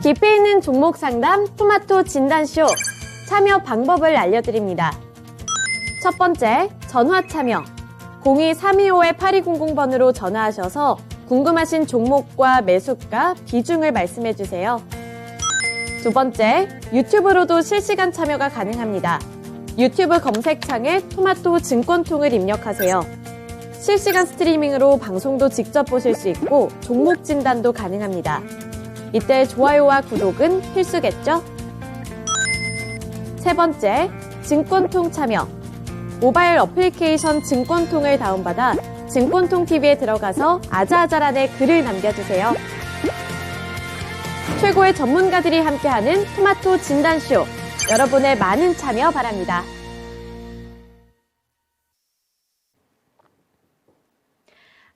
깊이 있는 종목 상담 토마토 진단쇼 참여 방법을 알려드립니다. 첫 번째, 전화 참여. 02-325-8200번으로 전화하셔서 궁금하신 종목과 매수가, 비중을 말씀해주세요. 두 번째, 유튜브로도 실시간 참여가 가능합니다. 유튜브 검색창에 토마토 증권통을 입력하세요. 실시간 스트리밍으로 방송도 직접 보실 수 있고 종목 진단도 가능합니다. 이때 좋아요와 구독은 필수겠죠? 세 번째, 증권통 참여. 모바일 어플리케이션 증권통을 다운받아 증권통 TV에 들어가서 아자아자란에 글을 남겨주세요. 최고의 전문가들이 함께하는 토마토 진단쇼. 여러분의 많은 참여 바랍니다.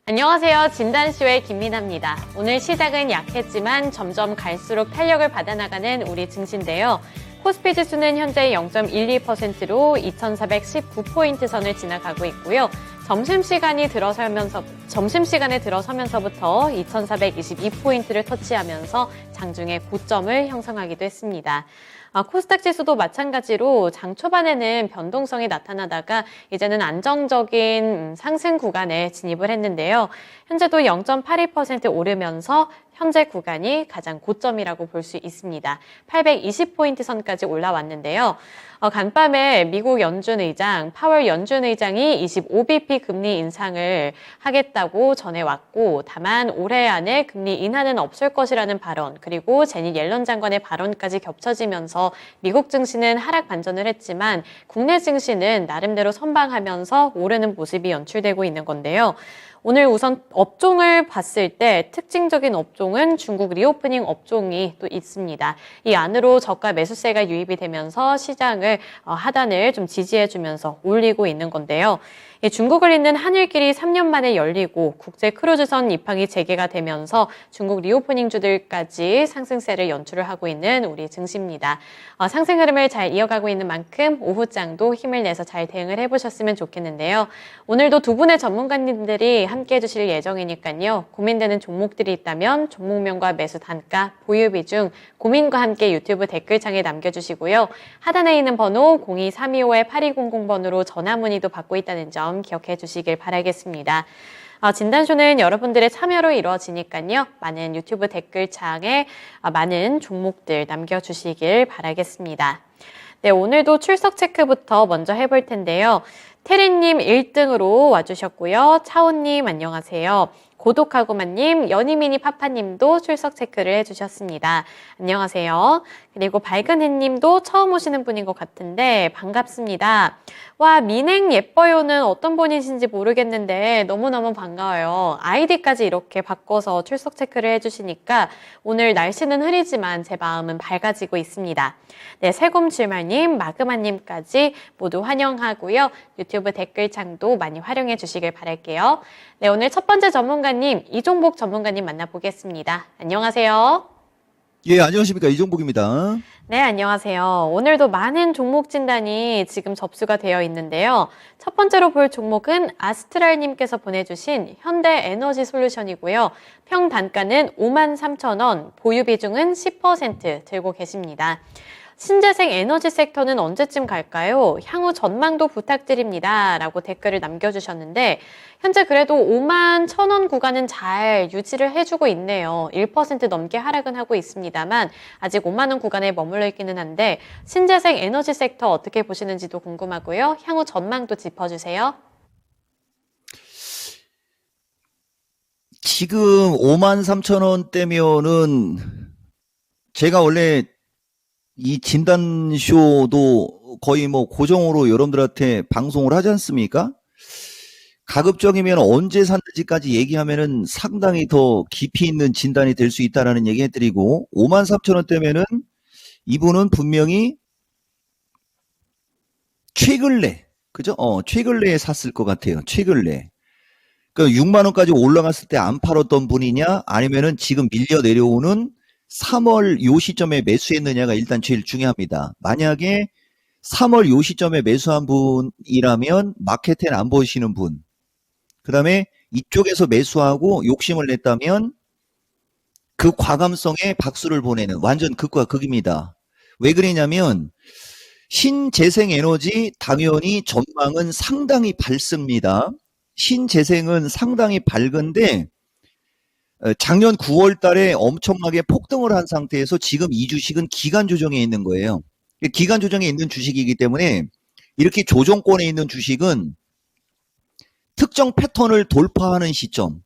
안녕하세요. 진단쇼의 김민아입니다. 오늘 시작은 약했지만 점점 갈수록 탄력을 받아나가는 우리 증시인데요. 코스피 지수는 현재 0.12%로 2,419포인트 선을 지나가고 있고요. 점심시간에 들어서면서부터 2,422포인트를 터치하면서 장중에 고점을 형성하기도 했습니다. 코스닥 지수도 마찬가지로 장 초반에는 변동성이 나타나다가 이제는 안정적인 상승 구간에 진입을 했는데요. 현재도 0.82% 오르면서 현재 구간이 가장 고점이라고 볼 수 있습니다. 820포인트 선까지 올라왔는데요. 간밤에 미국 연준 의장, 파월 연준 의장이 25bp 금리 인상을 하겠다고 전해왔고, 다만 올해 안에 금리 인하는 없을 것이라는 발언, 그리고 제닛 옐런 장관의 발언까지 겹쳐지면서 미국 증시는 하락 반전을 했지만 국내 증시는 나름대로 선방하면서 오르는 모습이 연출되고 있는 건데요. 오늘 우선 업종을 봤을 때 특징적인 업종은 중국 리오프닝 업종이 또 있습니다. 이 안으로 저가 매수세가 유입이 되면서 시장을 하단을 좀 지지해주면서 올리고 있는 건데요. 중국을 잇는 하늘길이 3년 만에 열리고 국제 크루즈선 입항이 재개가 되면서 중국 리오프닝주들까지 상승세를 연출을 하고 있는 우리 증시입니다. 상승 흐름을 잘 이어가고 있는 만큼 오후장도 힘을 내서 잘 대응을 해보셨으면 좋겠는데요. 오늘도 두 분의 전문가님들이 함께 해주실 예정이니까요. 고민되는 종목들이 있다면 종목명과 매수 단가, 보유 비중, 고민과 함께 유튜브 댓글창에 남겨주시고요. 하단에 있는 번호 02-325-8200번으로 전화 문의도 받고 있다는 점 기억해 주시길 바라겠습니다. 진단쇼는 여러분들의 참여로 이루어지니까요. 많은 유튜브 댓글창에 많은 종목들 남겨주시길 바라겠습니다. 네, 오늘도 출석 체크부터 먼저 해볼 텐데요. 태리님 1등으로 와주셨고요. 차오님 안녕하세요. 고독하고만님, 연희미니 파파님도 출석 체크를 해주셨습니다. 안녕하세요. 그리고 밝은해님도 처음 오시는 분인 것 같은데 반갑습니다. 와, 민행 예뻐요는 어떤 분이신지 모르겠는데 너무너무 반가워요. 아이디까지 이렇게 바꿔서 출석 체크를 해주시니까 오늘 날씨는 흐리지만 제 마음은 밝아지고 있습니다. 네, 새곰칠말님, 마그마님까지 모두 환영하고요. 유튜브 댓글창도 많이 활용해 주시길 바랄게요. 네, 오늘 첫 번째 전문가님, 이종복 전문가님 만나보겠습니다. 안녕하세요. 예, 안녕하십니까. 이종복입니다. 네, 안녕하세요. 오늘도 많은 종목 진단이 지금 접수가 되어 있는데요. 첫 번째로 볼 종목은 아스트랄님께서 보내주신 현대에너지솔루션이고요. 평 단가는 53,000원, 보유 비중은 10% 들고 계십니다. 신재생 에너지 섹터는 언제쯤 갈까요? 향후 전망도 부탁드립니다. 라고 댓글을 남겨주셨는데 현재 그래도 51,000원 구간은 잘 유지를 해주고 있네요. 1% 넘게 하락은 하고 있습니다만 아직 50,000원 구간에 머물러 있기는 한데 신재생 에너지 섹터 어떻게 보시는지도 궁금하고요. 향후 전망도 짚어주세요. 지금 53,000원대면은 제가 원래 이 진단쇼도 거의 뭐 고정으로 여러분들한테 방송을 하지 않습니까? 가급적이면 언제 샀는지까지 얘기하면은 상당히 더 깊이 있는 진단이 될 수 있다라는 얘기 해드리고 53,000원대면은 이분은 분명히 최근래, 그죠? 최근래에 샀을 것 같아요. 최근래. 그러니까 6만 원까지 올라갔을 때 안 팔았던 분이냐 아니면은 지금 밀려 내려오는 3월 요 시점에 매수했느냐가 일단 제일 중요합니다. 만약에 3월 요 시점에 매수한 분이라면 마켓엔 안 보시는 분, 그 다음에 이쪽에서 매수하고 욕심을 냈다면 그 과감성에 박수를 보내는 완전 극과 극입니다. 왜 그러냐면 신재생에너지 당연히 전망은 상당히 밝습니다. 신재생은 상당히 밝은데 작년 9월 달에 엄청나게 폭등을 한 상태에서 지금 이 주식은 기간 조정에 있는 거예요. 기간 조정에 있는 주식이기 때문에 이렇게 조정권에 있는 주식은 특정 패턴을 돌파하는 시점,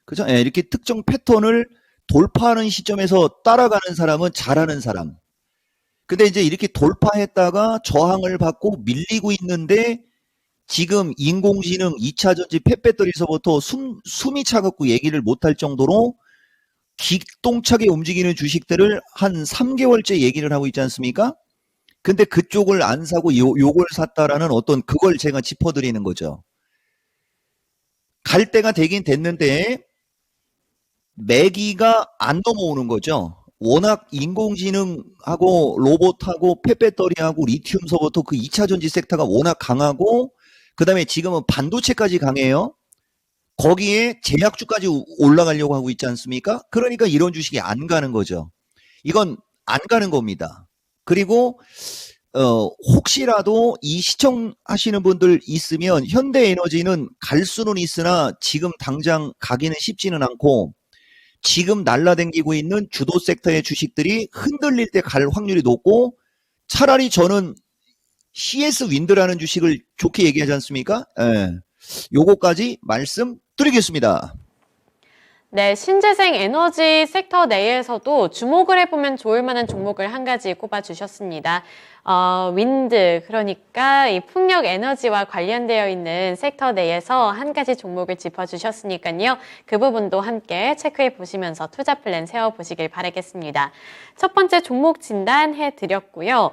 그죠? 예, 이렇게 특정 패턴을 돌파하는 시점에서 따라가는 사람은 잘하는 사람. 근데 이제 이렇게 돌파했다가 저항을 받고 밀리고 있는데 지금 인공지능 2차 전지 펫배터리에서부터 숨이 차갖고 얘기를 못할 정도로 기똥차게 움직이는 주식들을 한 3개월째 얘기를 하고 있지 않습니까? 근데 그쪽을 안 사고 요걸 샀다라는 어떤 그걸 제가 짚어드리는 거죠. 갈 때가 되긴 됐는데 매기가 안 넘어오는 거죠. 워낙 인공지능하고 로봇하고 펫배터리하고 리튬서부터 그 2차 전지 섹터가 워낙 강하고 그 다음에 지금은 반도체까지 강해요. 거기에 제약주까지 올라가려고 하고 있지 않습니까? 그러니까 이런 주식이 안 가는 거죠. 이건 안 가는 겁니다. 그리고 혹시라도 이 시청하시는 분들 있으면 현대에너지는 갈 수는 있으나 지금 당장 가기는 쉽지는 않고 지금 날라다니고 있는 주도 섹터의 주식들이 흔들릴 때 갈 확률이 높고 차라리 저는 CS 윈드라는 주식을 좋게 얘기하지 않습니까? 예. 요거까지 말씀드리겠습니다. 네, 신재생 에너지 섹터 내에서도 주목을 해보면 좋을 만한 종목을 한 가지 꼽아주셨습니다. 윈드, 그러니까 이 풍력 에너지와 관련되어 있는 섹터 내에서 한 가지 종목을 짚어주셨으니까요. 그 부분도 함께 체크해 보시면서 투자 플랜 세워보시길 바라겠습니다. 첫 번째 종목 진단해 드렸고요.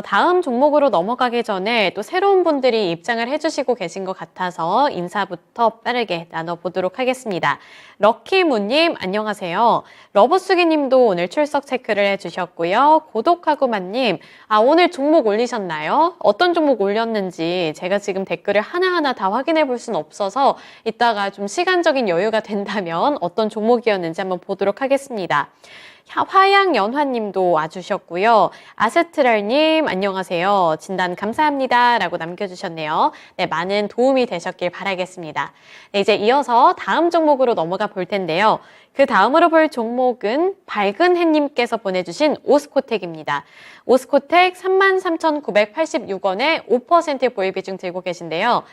다음 종목으로 넘어가기 전에 또 새로운 분들이 입장을 해주시고 계신 것 같아서 인사부터 빠르게 나눠보도록 하겠습니다. 럭키무님 안녕하세요. 러브수기님도 오늘 출석 체크를 해주셨고요. 고독하구만님 오늘 종목 올리셨나요? 어떤 종목 올렸는지 제가 지금 댓글을 하나하나 다 확인해 볼 수는 없어서 이따가 좀 시간적인 여유가 된다면 어떤 종목이었는지 한번 보도록 하겠습니다. 화양연화님도 와주셨고요. 아스트랄님 안녕하세요. 진단 감사합니다 라고 남겨주셨네요. 네, 많은 도움이 되셨길 바라겠습니다. 네, 이제 이어서 다음 종목으로 넘어가 볼 텐데요. 그 다음으로 볼 종목은 밝은 해님께서 보내주신 오스코텍입니다. 오스코텍 33,986원에 5% 보유 비중 들고 계신데요.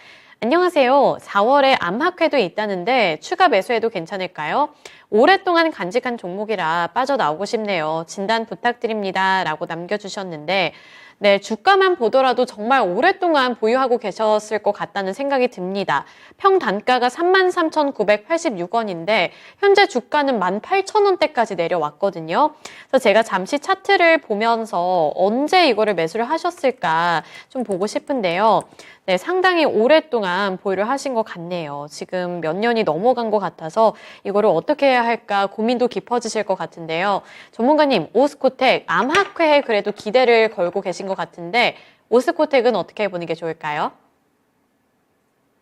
안녕하세요. 4월에 암학회도 있다는데 추가 매수해도 괜찮을까요? 오랫동안 간직한 종목이라 빠져나오고 싶네요. 진단 부탁드립니다. 라고 남겨주셨는데 네, 주가만 보더라도 정말 오랫동안 보유하고 계셨을 것 같다는 생각이 듭니다. 평단가가 33,986원인데 현재 주가는 18,000원대까지 내려왔거든요. 그래서 제가 잠시 차트를 보면서 언제 이거를 매수를 하셨을까 좀 보고 싶은데요. 네, 상당히 오랫동안 보유를 하신 것 같네요. 지금 몇 년이 넘어간 것 같아서 이거를 어떻게 해야 할까 고민도 깊어지실 것 같은데요. 전문가님, 오스코텍 암학회에 그래도 기대를 걸고 계신 것 같은데 오스코텍은 어떻게 보는 게 좋을까요?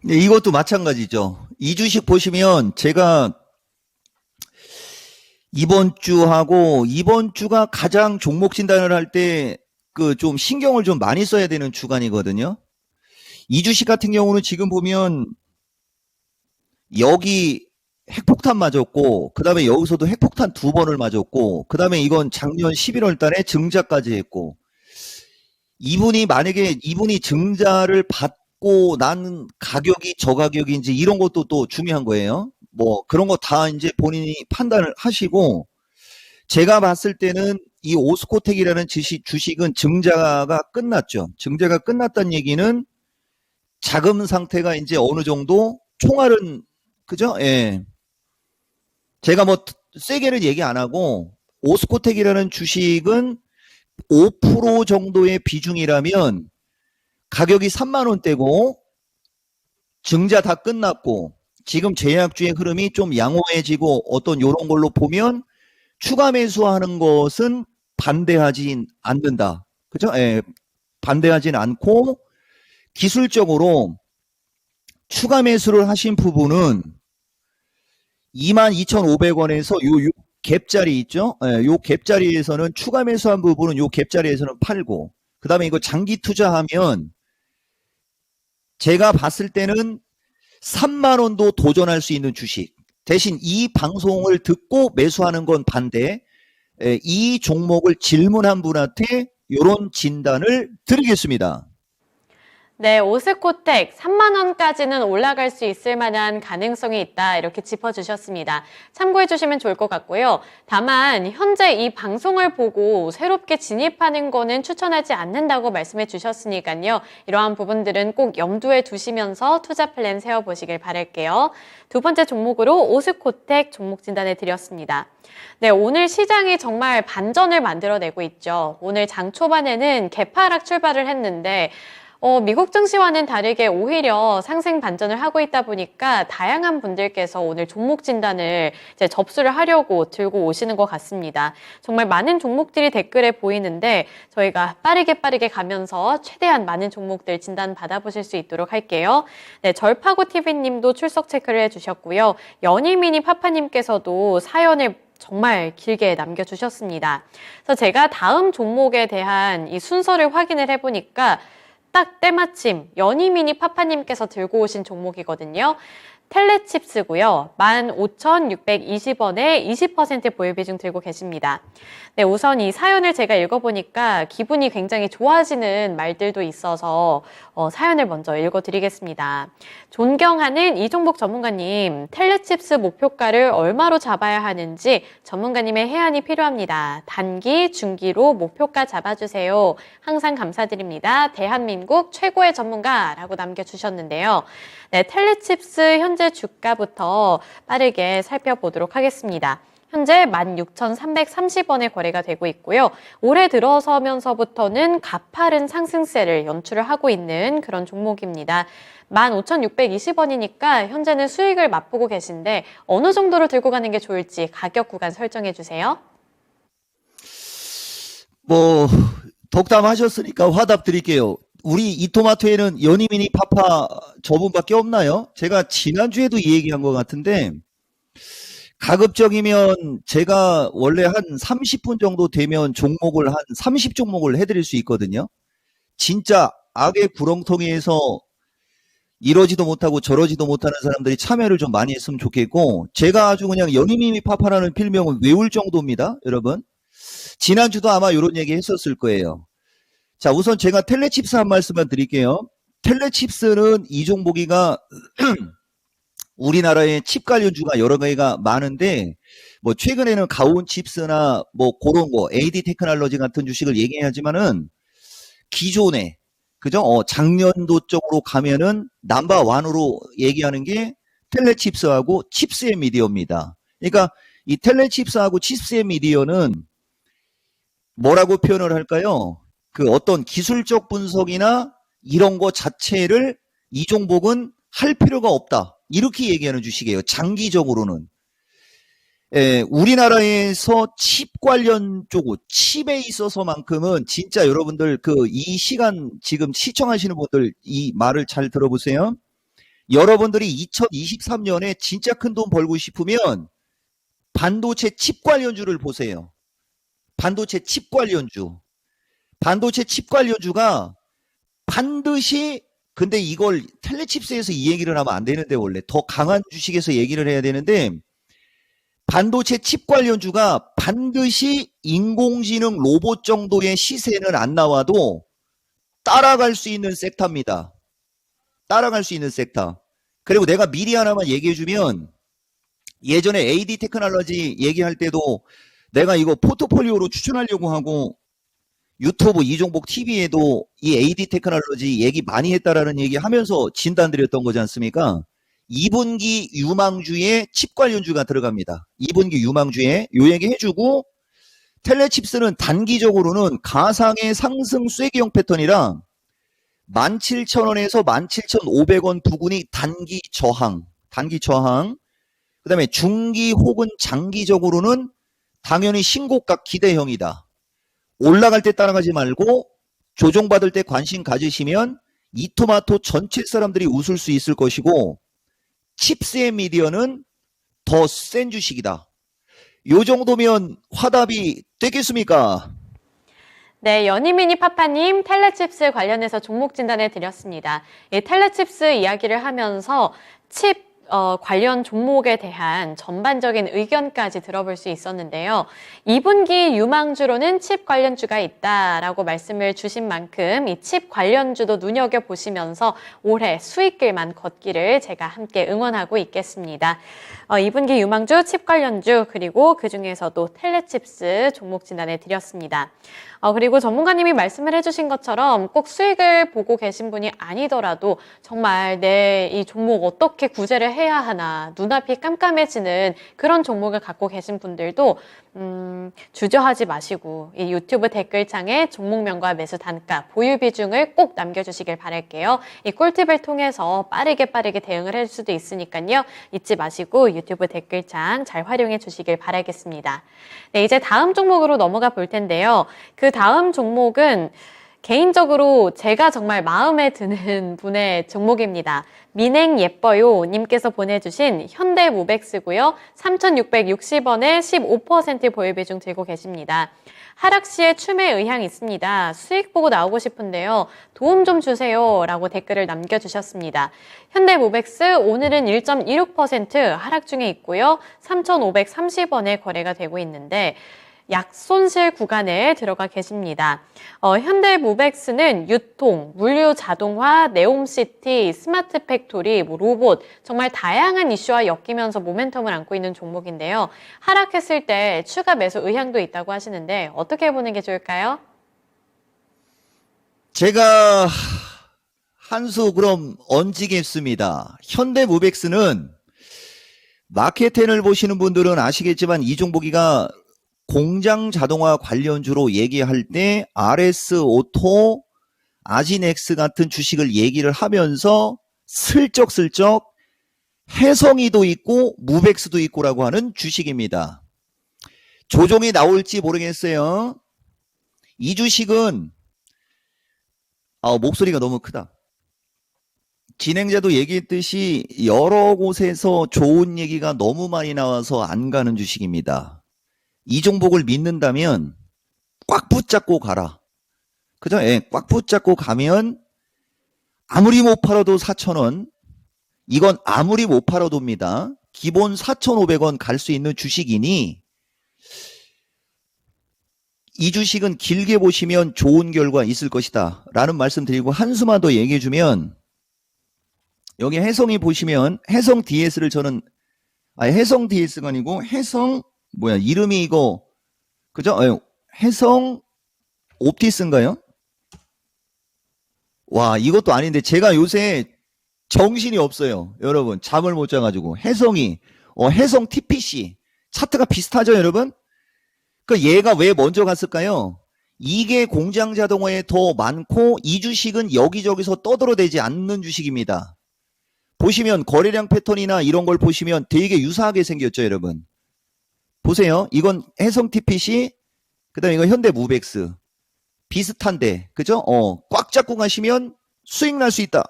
네, 이것도 마찬가지죠. 이 주식 보시면 제가 이번 주가 가장 종목 진단을 할 때 그 좀 신경을 좀 많이 써야 되는 주간이거든요. 이 주식 같은 경우는 지금 보면 여기 핵폭탄 맞았고 그 다음에 여기서도 핵폭탄 2번을 맞았고 그 다음에 이건 작년 11월 달에 증자까지 했고 만약에 이분이 증자를 받고 난 가격이 저가격인지 이런 것도 또 중요한 거예요. 뭐 그런 거 다 이제 본인이 판단을 하시고 제가 봤을 때는 이 오스코텍이라는 주식은 증자가 끝났죠. 증자가 끝났다는 얘기는 자금 상태가 이제 어느 정도 총알은 그죠? 예. 제가 뭐 세게는 얘기 안 하고 오스코텍이라는 주식은 5% 정도의 비중이라면 가격이 3만 원대고 증자 다 끝났고 지금 제약주의 흐름이 좀 양호해지고 어떤 요런 걸로 보면 추가 매수하는 것은 반대하진 않는다. 그죠? 예. 반대하진 않고 기술적으로 추가 매수를 하신 부분은 22,500원에서 갭자리 있죠? 예, 요 갭자리에서는 추가 매수한 부분은 요 갭자리에서는 팔고, 그 다음에 이거 장기 투자하면 제가 봤을 때는 3만 원도 도전할 수 있는 주식. 대신 이 방송을 듣고 매수하는 건 반대. 이 종목을 질문한 분한테 이런 진단을 드리겠습니다. 네, 오스코텍 3만 원까지는 올라갈 수 있을 만한 가능성이 있다. 이렇게 짚어주셨습니다. 참고해 주시면 좋을 것 같고요. 다만 현재 이 방송을 보고 새롭게 진입하는 거는 추천하지 않는다고 말씀해 주셨으니까요. 이러한 부분들은 꼭 염두에 두시면서 투자 플랜 세워보시길 바랄게요. 두 번째 종목으로 오스코텍 종목 진단해 드렸습니다. 네, 오늘 시장이 정말 반전을 만들어내고 있죠. 오늘 장 초반에는 개파락 출발을 했는데 미국 증시와는 다르게 오히려 상승 반전을 하고 있다 보니까 다양한 분들께서 오늘 종목 진단을 이제 접수를 하려고 들고 오시는 것 같습니다. 정말 많은 종목들이 댓글에 보이는데 저희가 빠르게 가면서 최대한 많은 종목들 진단 받아보실 수 있도록 할게요. 네, 절파고 TV님도 출석 체크를 해주셨고요. 연희미니 파파님께서도 사연을 정말 길게 남겨주셨습니다. 그래서 제가 다음 종목에 대한 이 순서를 확인을 해보니까 딱 때마침 연희미니 파파님께서 들고 오신 종목이거든요. 텔레칩스고요. 15,620원에 20% 보유 비중 들고 계십니다. 네, 우선 이 사연을 제가 읽어보니까 기분이 굉장히 좋아지는 말들도 있어서 사연을 먼저 읽어드리겠습니다. 존경하는 이종복 전문가님, 텔레칩스 목표가를 얼마로 잡아야 하는지 전문가님의 해안이 필요합니다. 단기, 중기로 목표가 잡아주세요. 항상 감사드립니다. 대한민국 최고의 전문가라고 남겨주셨는데요. 네, 텔레칩스 현재 주가부터 빠르게 살펴보도록 하겠습니다. 현재 16,330원에 거래가 되고 있고요. 올해 들어서면서부터는 가파른 상승세를 연출을 하고 있는 그런 종목입니다. 15,620원이니까 현재는 수익을 맛보고 계신데 어느 정도로 들고 가는 게 좋을지 가격 구간 설정해 주세요. 덕담하셨으니까 화답 드릴게요. 우리 이토마토에는 연희미니 파파 저분밖에 없나요? 제가 지난주에도 이 얘기한 것 같은데, 가급적이면 제가 원래 한 30분 정도 되면 종목을 한 30종목을 해드릴 수 있거든요. 진짜 악의 구렁텅이에서 이러지도 못하고 저러지도 못하는 사람들이 참여를 좀 많이 했으면 좋겠고, 제가 아주 그냥 연희미니 파파라는 필명을 외울 정도입니다, 여러분. 지난주도 아마 이런 얘기 했었을 거예요. 자, 우선 제가 텔레칩스 한 말씀만 드릴게요. 텔레칩스는 이 종목이가 우리나라에 칩 관련주가 여러 개가 많은데, 뭐 최근에는 가온칩스나 뭐 그런 거 AD 테크놀로지 같은 주식을 얘기하지만은 기존에 그죠? 작년도 쪽으로 가면은 넘버1으로 얘기하는 게 텔레칩스하고 칩스앤미디어입니다. 그러니까 이 텔레칩스하고 칩스앤미디어는 뭐라고 표현을 할까요? 그 어떤 기술적 분석이나 이런 거 자체를 이 종목은 할 필요가 없다. 이렇게 얘기하는 주식이에요. 장기적으로는. 우리나라에서 칩 관련 쪽, 칩에 있어서만큼은 진짜 여러분들 이 시간 지금 시청하시는 분들 이 말을 잘 들어보세요. 여러분들이 2023년에 진짜 큰 돈 벌고 싶으면 반도체 칩 관련주를 보세요. 반도체 칩 관련주. 반도체 칩 관련주가 반드시, 근데 이걸 텔레칩스에서 이 얘기를 하면 안 되는데, 원래 더 강한 주식에서 얘기를 해야 되는데, 반도체 칩 관련주가 반드시 인공지능 로봇 정도의 시세는 안 나와도 따라갈 수 있는 섹터입니다. 따라갈 수 있는 섹터. 그리고 내가 미리 하나만 얘기해주면, 예전에 AD 테크놀로지 얘기할 때도 내가 이거 포트폴리오로 추천하려고 하고 유튜브 이종복 TV에도 이 AD 테크놀로지 얘기 많이 했다라는 얘기 하면서 진단드렸던 거지 않습니까? 2분기 유망주에 칩 관련주가 들어갑니다. 2분기 유망주에 요 얘기 해주고, 텔레칩스는 단기적으로는 가상의 상승 쐐기형 패턴이라 17,000원에서 17,500원 부근이 단기 저항. 그 다음에 중기 혹은 장기적으로는 당연히 신고가 기대형이다. 올라갈 때 따라가지 말고 조정받을 때 관심 가지시면 이토마토 전체 사람들이 웃을 수 있을 것이고, 칩스앤미디어는 더 센 주식이다. 요 정도면 화답이 되겠습니까? 네, 연희미니 파파님 텔레칩스 관련해서 종목 진단을 드렸습니다. 이 텔레칩스 이야기를 하면서 칩 관련 종목에 대한 전반적인 의견까지 들어볼 수 있었는데요. 2분기 유망주로는 칩 관련주가 있다라고 말씀을 주신 만큼 이 칩 관련주도 눈여겨보시면서 올해 수익길만 걷기를 제가 함께 응원하고 있겠습니다. 2분기 유망주, 칩 관련주, 그리고 그중에서도 텔레칩스 종목 진단을 드렸습니다. 그리고 전문가님이 말씀을 해주신 것처럼 꼭 수익을 보고 계신 분이 아니더라도 정말 내 이 종목 어떻게 구제를 해야 하나 눈앞이 깜깜해지는 그런 종목을 갖고 계신 분들도 주저하지 마시고 이 유튜브 댓글창에 종목명과 매수 단가, 보유 비중을 꼭 남겨주시길 바랄게요. 이 꿀팁을 통해서 빠르게 대응을 할 수도 있으니까요. 잊지 마시고 유튜브 댓글창 잘 활용해 주시길 바라겠습니다. 네, 이제 다음 종목으로 넘어가 볼 텐데요. 그 다음 종목은 개인적으로 제가 정말 마음에 드는 분의 종목입니다. 민행 예뻐요 님께서 보내주신 현대모백스고요. 3,660원에 15% 보유 비중 들고 계십니다. 하락 시에 추매 의향이 있습니다. 수익 보고 나오고 싶은데요. 도움 좀 주세요 라고 댓글을 남겨주셨습니다. 현대모백스 오늘은 1.26% 하락 중에 있고요. 3,530원에 거래가 되고 있는데 약손실 구간에 들어가 계십니다. 현대모백스는 유통, 물류 자동화, 네옴시티, 스마트 팩토리, 로봇 정말 다양한 이슈와 엮이면서 모멘텀을 안고 있는 종목인데요. 하락했을 때 추가 매수 의향도 있다고 하시는데 어떻게 보는 게 좋을까요? 제가 한 수 그럼 얹겠습니다. 현대모백스는 마켓텐을 보시는 분들은 아시겠지만 이 종목이가 공장 자동화 관련주로 얘기할 때 RS 오토, 아지넥스 같은 주식을 얘기를 하면서 슬쩍슬쩍 해성이도 있고 무백스도 있고라고 하는 주식입니다. 조정이 나올지 모르겠어요. 이 주식은 목소리가 너무 크다. 진행자도 얘기했듯이 여러 곳에서 좋은 얘기가 너무 많이 나와서 안 가는 주식입니다. 이 종목을 믿는다면 꽉 붙잡고 가라. 그죠? 예, 꽉 붙잡고 가면 아무리 못 팔아도 4,000원, 이건 아무리 못 팔아도입니다. 기본 4,500원 갈 수 있는 주식이니 이 주식은 길게 보시면 좋은 결과 있을 것이다 라는 말씀 드리고 한수만 더 얘기해 주면 여기 해성이 보시면 해성 DS를 저는 해성 DS가 아니고 해성 이름이 이거 그죠? 해성 옵티스인가요? 와, 이것도 아닌데 제가 요새 정신이 없어요. 여러분, 잠을 못 자가지고. 해성이 해성 TPC 차트가 비슷하죠, 여러분? 그 얘가 왜 먼저 갔을까요? 이게 공장 자동화에 더 많고 이 주식은 여기저기서 떠들어대지 않는 주식입니다. 보시면 거래량 패턴이나 이런 걸 보시면 되게 유사하게 생겼죠, 여러분. 보세요. 이건 해성 TPC, 그 다음에 이건 현대무백스. 비슷한데, 그죠? 꽉 잡고 가시면 수익 날 수 있다.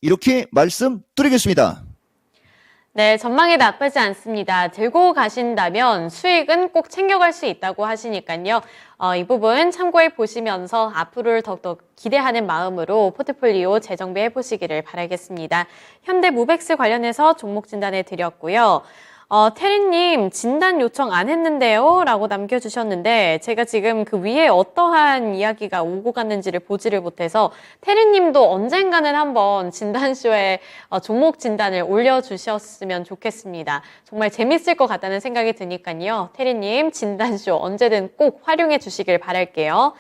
이렇게 말씀드리겠습니다. 네, 전망이 나쁘지 않습니다. 들고 가신다면 수익은 꼭 챙겨갈 수 있다고 하시니까요. 이 부분 참고해 보시면서 앞으로를 더욱더 기대하는 마음으로 포트폴리오 재정비해 보시기를 바라겠습니다. 현대모백스 관련해서 종목 진단해 드렸고요. 테리님 진단 요청 안 했는데요 라고 남겨주셨는데 제가 지금 그 위에 어떠한 이야기가 오고 갔는지를 보지를 못해서 테리님도 언젠가는 한번 진단쇼에 종목 진단을 올려주셨으면 좋겠습니다. 정말 재밌을 것 같다는 생각이 드니까요. 테리님 진단쇼 언제든 꼭 활용해 주시길 바랄게요.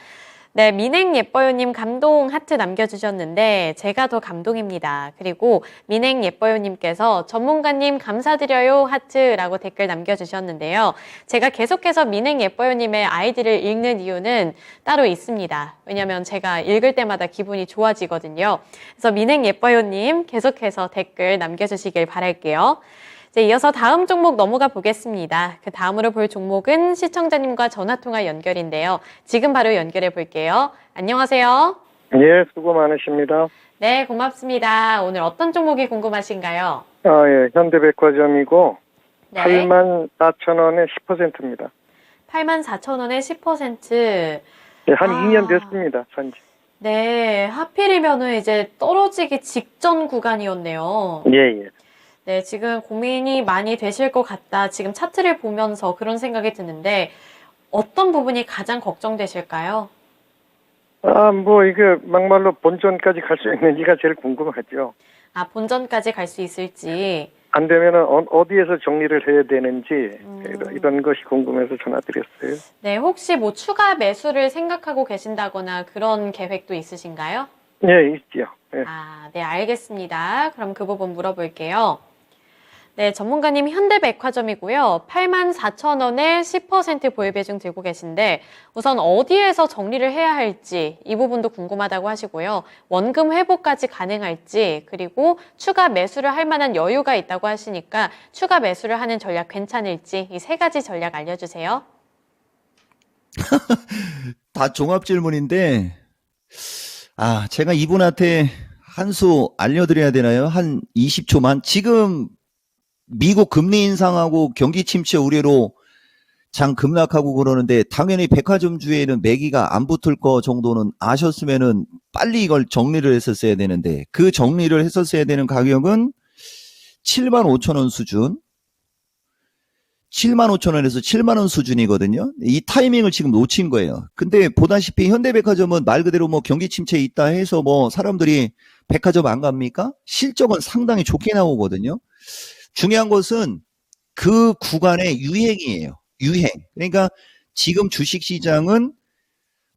네, 민행 예뻐요님 감동 하트 남겨주셨는데 제가 더 감동입니다. 그리고 민행 예뻐요님께서 전문가님 감사드려요 하트라고 댓글 남겨주셨는데요. 제가 계속해서 민행 예뻐요님의 아이디를 읽는 이유는 따로 있습니다. 왜냐하면 제가 읽을 때마다 기분이 좋아지거든요. 그래서 민행 예뻐요님 계속해서 댓글 남겨주시길 바랄게요. 이제 이어서 다음 종목 넘어가 보겠습니다. 그 다음으로 볼 종목은 시청자님과 전화통화 연결인데요. 지금 바로 연결해 볼게요. 안녕하세요. 예, 수고 많으십니다. 네, 고맙습니다. 오늘 어떤 종목이 궁금하신가요? 예, 현대백화점이고, 네. 84,000원에 10%입니다. 84,000원에 10%. 네, 한 2년 됐습니다, 산지. 네, 하필이면은 이제 떨어지기 직전 구간이었네요. 예, 예. 네, 지금 고민이 많이 되실 것 같다. 지금 차트를 보면서 그런 생각이 드는데 어떤 부분이 가장 걱정되실까요? 이게 막말로 본전까지 갈 수 있는지가 제일 궁금하죠. 아, 본전까지 갈 수 있을지. 안 되면은 어디에서 정리를 해야 되는지 이런 것이 궁금해서 전화드렸어요. 네, 혹시 뭐 추가 매수를 생각하고 계신다거나 그런 계획도 있으신가요? 예, 있지요. 예. 아, 네, 알겠습니다. 그럼 그 부분 물어볼게요. 네, 전문가님 현대백화점이고요. 84,000원에 10% 보유 비중 들고 계신데 우선 어디에서 정리를 해야 할지 이 부분도 궁금하다고 하시고요. 원금 회복까지 가능할지 그리고 추가 매수를 할 만한 여유가 있다고 하시니까 추가 매수를 하는 전략 괜찮을지 이 세 가지 전략 알려주세요. 다 종합 질문인데, 제가 이분한테 한 수 알려드려야 되나요? 한 20초만. 지금 미국 금리 인상하고 경기 침체 우려로 장 급락하고 그러는데 당연히 백화점주에는 매기가 안 붙을 거 정도는 아셨으면은 빨리 이걸 정리를 했었어야 되는데 그 정리를 했었어야 되는 가격은 75,000원 수준, 75,000원에서 7만원 수준이거든요. 이 타이밍을 지금 놓친 거예요. 근데 보다시피 현대백화점은 말 그대로 뭐 경기 침체에 있다 해서 뭐 사람들이 백화점 안 갑니까? 실적은 상당히 좋게 나오거든요. 중요한 것은 그 구간의 유행이에요. 유행. 그러니까 지금 주식시장은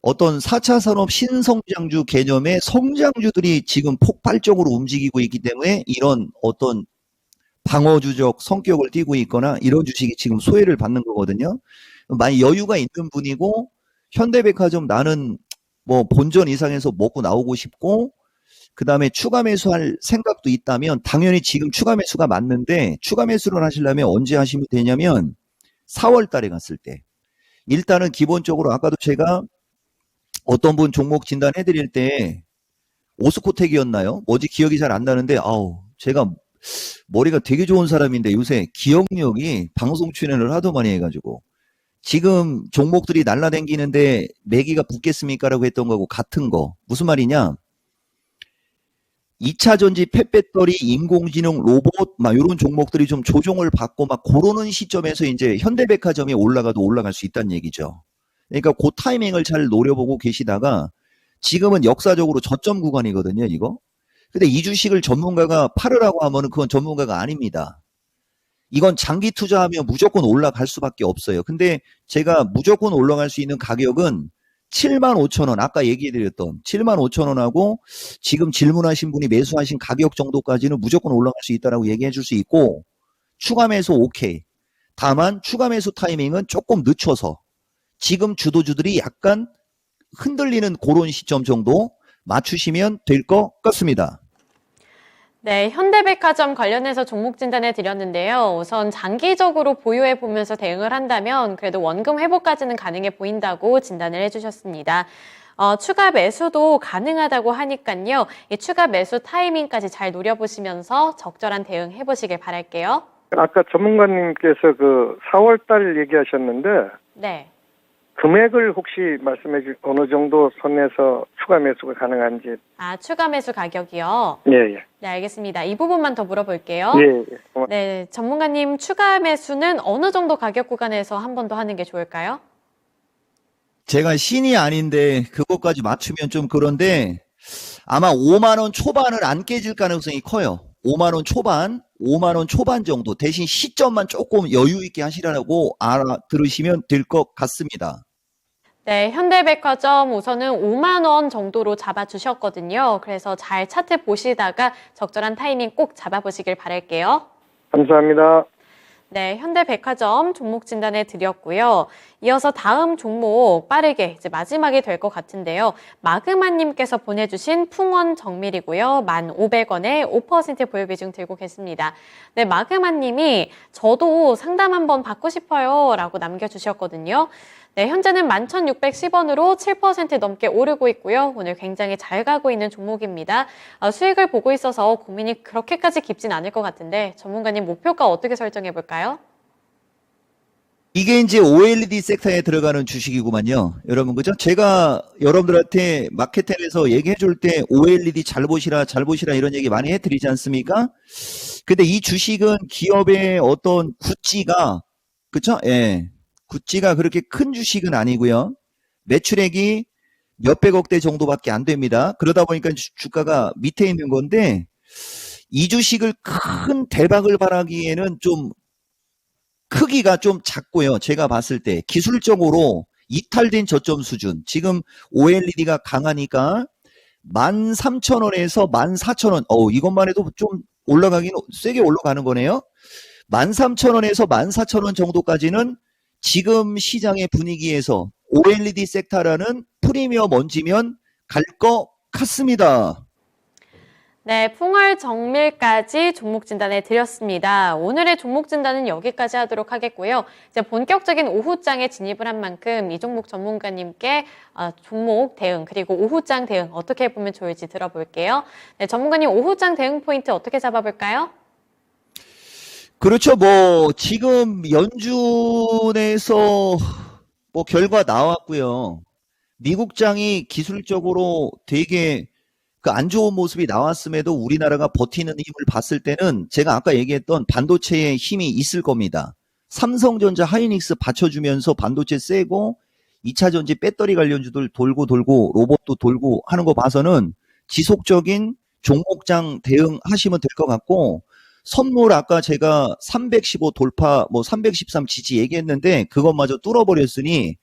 어떤 4차 산업 신성장주 개념의 성장주들이 지금 폭발적으로 움직이고 있기 때문에 이런 어떤 방어주적 성격을 띠고 있거나 이런 주식이 지금 소외를 받는 거거든요. 많이 여유가 있는 분이고 현대백화점 나는 뭐 본전 이상에서 먹고 나오고 싶고 그 다음에 추가 매수할 생각도 있다면 당연히 지금 추가 매수가 맞는데 추가 매수를 하시려면 언제 하시면 되냐면 4월 달에 갔을 때 일단은 기본적으로 아까도 제가 어떤 분 종목 진단해 드릴 때 오스코텍이었나요? 뭐지 기억이 잘 안 나는데 제가 머리가 되게 좋은 사람인데 요새 기억력이 방송 출연을 하도 많이 해가지고 지금 종목들이 날라다니는데 매기가 붙겠습니까? 라고 했던 거하고 같은 거 무슨 말이냐 2차 전지 펫배터리, 인공지능, 로봇, 막 이런 종목들이 좀 조정을 받고 막 그러는 시점에서 이제 현대백화점이 올라가도 올라갈 수 있다는 얘기죠. 그러니까 그 타이밍을 잘 노려보고 계시다가 지금은 역사적으로 저점 구간이거든요, 이거. 근데 이 주식을 전문가가 팔으라고 하면은 그건 전문가가 아닙니다. 이건 장기 투자하면 무조건 올라갈 수밖에 없어요. 근데 제가 무조건 올라갈 수 있는 가격은 75,000원, 아까 얘기해드렸던 75,000원하고 지금 질문하신 분이 매수하신 가격 정도까지는 무조건 올라갈 수 있다라고 얘기해 줄 수 있고 추가 매수 오케이. 다만 추가 매수 타이밍은 조금 늦춰서 지금 주도주들이 약간 흔들리는 그런 시점 정도 맞추시면 될 것 같습니다. 네, 현대백화점 관련해서 종목 진단해 드렸는데요. 우선 장기적으로 보유해 보면서 대응을 한다면 그래도 원금 회복까지는 가능해 보인다고 진단을 해주셨습니다. 추가 매수도 가능하다고 하니까요. 이 추가 매수 타이밍까지 잘 노려보시면서 적절한 대응 해보시길 바랄게요. 아까 전문가님께서 그 4월 달 얘기하셨는데 네. 금액을 혹시 말씀해 주 어느 정도 선에서 추가 매수가 가능한지. 아, 추가 매수 가격이요? 예, 예. 네, 알겠습니다. 이 부분만 더 물어볼게요. 예, 예. 네, 전문가님 추가 매수는 어느 정도 가격 구간에서 한 번 더 하는 게 좋을까요? 제가 신이 아닌데 그것까지 맞추면 좀 그런데 아마 5만 원 초반을 안 깨질 가능성이 커요. 5만 원 초반, 5만 원 초반 정도 대신 시점만 조금 여유 있게 하시라고 알아들으시면 될 것 같습니다. 네, 현대백화점 우선은 5만 원 정도로 잡아주셨거든요. 그래서 잘 차트 보시다가 적절한 타이밍 꼭 잡아보시길 바랄게요. 감사합니다. 네, 현대백화점 종목 진단해 드렸고요. 이어서 다음 종목 빠르게 이제 마지막이 될 것 같은데요. 마그마님께서 보내주신 풍원 정밀이고요. 1,500원에 5% 보유 비중 들고 계십니다. 네, 마그마님이 저도 상담 한번 받고 싶어요 라고 남겨주셨거든요. 네, 현재는 11,610원으로 7% 넘게 오르고 있고요. 오늘 굉장히 잘 가고 있는 종목입니다. 수익을 보고 있어서 고민이 그렇게까지 깊진 않을 것 같은데 전문가님 목표가 어떻게 설정해 볼까요? 이게 이제 OLED 섹터에 들어가는 주식이구만요. 여러분, 그죠? 제가 여러분들한테 마케팅에서 얘기해 줄 때 OLED 잘 보시라, 잘 보시라 이런 얘기 많이 해드리지 않습니까? 근데 이 주식은 기업의 어떤 구찌가, 그쵸? 예. 구찌가 그렇게 큰 주식은 아니고요. 매출액이 몇백억대 정도밖에 안 됩니다. 그러다 보니까 주가가 밑에 있는 건데, 이 주식을 큰 대박을 바라기에는 좀 크기가 좀 작고요. 제가 봤을 때 기술적으로 이탈된 저점 수준. 지금 OLED가 강하니까 13,000원에서 14,000원. 이것만 해도 좀 올라가긴 세게 올라가는 거네요. 13,000원에서 14,000원 정도까지는 지금 시장의 분위기에서 OLED 섹터라는 프리미엄 얹으면 갈 것 같습니다. 네, 풍월 정밀까지 종목 진단해 드렸습니다. 오늘의 종목 진단은 여기까지 하도록 하겠고요. 이제 본격적인 오후장에 진입을 한 만큼 이종목 전문가님께 종목 대응 그리고 오후장 대응 어떻게 보면 좋을지 들어볼게요. 네, 전문가님 오후장 대응 포인트 어떻게 잡아볼까요? 그렇죠. 지금 연준에서 결과 나왔고요. 미국장이 기술적으로 되게 그 안 좋은 모습이 나왔음에도 우리나라가 버티는 힘을 봤을 때는 제가 아까 얘기했던 반도체의 힘이 있을 겁니다. 삼성전자, 하이닉스 받쳐주면서 반도체 세고 2차 전지 배터리 관련주들 돌고 로봇도 돌고 하는 거 봐서는 지속적인 종목장 대응하시면 될 것 같고, 선물 아까 제가 315 돌파 313 지지 얘기했는데 그것마저 뚫어버렸으니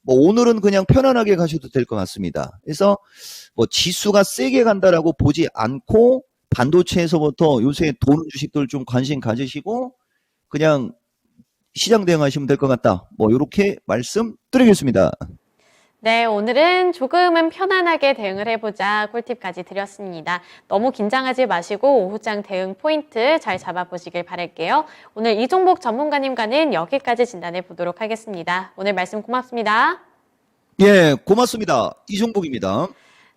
오늘은 그냥 편안하게 가셔도 될 것 같습니다. 그래서 지수가 세게 간다라고 보지 않고 반도체에서부터 요새 도는 주식들 좀 관심 가지시고 그냥 시장 대응하시면 될 것 같다. 이렇게 말씀드리겠습니다. 네, 오늘은 조금은 편안하게 대응을 해보자 꿀팁까지 드렸습니다. 너무 긴장하지 마시고 오후장 대응 포인트 잘 잡아보시길 바랄게요. 오늘 이종복 전문가님과는 여기까지 진단해 보도록 하겠습니다. 오늘 말씀 고맙습니다. 예, 고맙습니다. 이종복입니다.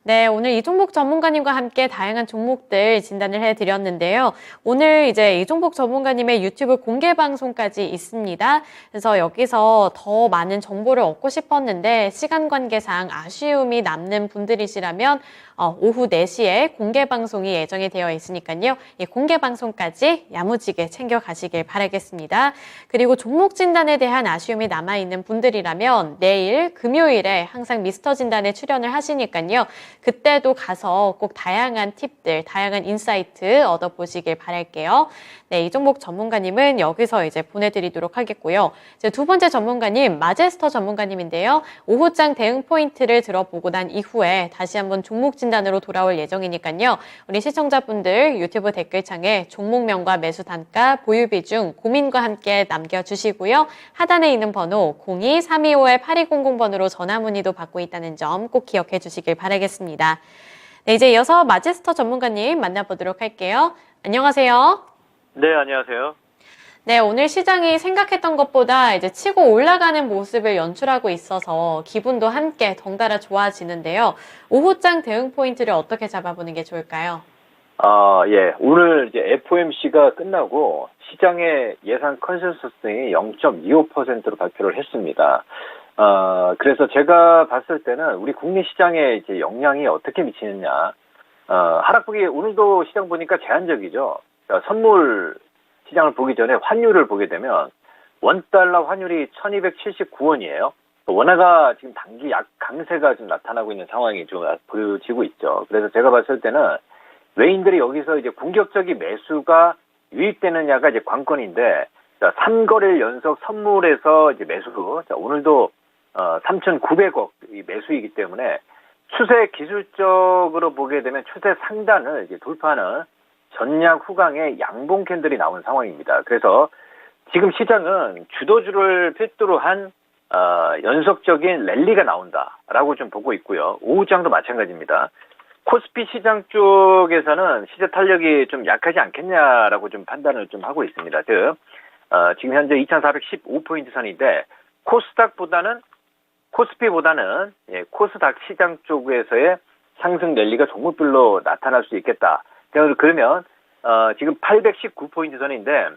네, 오늘 이종복 전문가님과 함께 다양한 종목들 진단을 해드렸는데요. 오늘 이제 이종복 전문가님의 유튜브 공개 방송까지 있습니다. 그래서 여기서 더 많은 정보를 얻고 싶었는데 시간 관계상 아쉬움이 남는 분들이시라면 오후 4시에 공개 방송이 예정이 되어 있으니까요. 이 공개 방송까지 야무지게 챙겨가시길 바라겠습니다. 그리고 종목 진단에 대한 아쉬움이 남아있는 분들이라면 내일 금요일에 항상 미스터 진단에 출연을 하시니까요. 그때도 가서 꼭 다양한 팁들, 다양한 인사이트 얻어보시길 바랄게요. 네, 이종복 전문가님은 여기서 이제 보내드리도록 하겠고요. 이제 두 번째 전문가님, 마제스터 전문가님인데요. 오후장 대응 포인트를 들어보고 난 이후에 다시 한번 종목 진단으로 돌아올 예정이니까요. 우리 시청자분들 유튜브 댓글창에 종목명과 매수 단가, 보유 비중, 고민과 함께 남겨주시고요. 하단에 있는 번호 02-325-8200번으로 전화 문의도 받고 있다는 점 꼭 기억해 주시길 바라겠습니다. 네, 이제 이어서 마제스터 전문가님 만나보도록 할게요. 안녕하세요. 네, 안녕하세요. 네, 오늘 시장이 생각했던 것보다 이제 치고 올라가는 모습을 연출하고 있어서 기분도 함께 덩달아 좋아지는데요. 오후장 대응 포인트를 어떻게 잡아보는 게 좋을까요? 예. 오늘 이제 FOMC가 끝나고 시장의 예상 컨센서스이 0.25%로 발표를 했습니다. 그래서 제가 봤을 때는 우리 국내 시장에 이제 영향이 어떻게 미치느냐. 하락폭이 오늘도 시장 보니까 제한적이죠. 그러니까 선물 시장을 보기 전에 환율을 보게 되면 원달러 환율이 1279원이에요. 원화가 지금 단기 강세가 좀 나타나고 있는 상황이 좀 보여지고 있죠. 그래서 제가 봤을 때는 외인들이 여기서 이제 공격적인 매수가 유입되느냐가 이제 관건인데, 자, 3거래일 연속 선물에서 이제 매수, 자, 오늘도 3,900억 매수이기 때문에 추세 기술적으로 보게 되면 추세 상단을 이제 돌파하는 전략 후강의 양봉 캔들이 나온 상황입니다. 그래서 지금 시장은 주도주를 필두로 한 연속적인 랠리가 나온다라고 좀 보고 있고요. 오후장도 마찬가지입니다. 코스피 시장 쪽에서는 시세 탄력이 좀 약하지 않겠냐라고 좀 판단을 좀 하고 있습니다. 즉, 지금 현재 2,415포인트 선인데 코스피보다는 코스닥 시장 쪽에서의 상승 랠리가 종목별로 나타날 수 있겠다. 그러면 지금 819포인트 선인데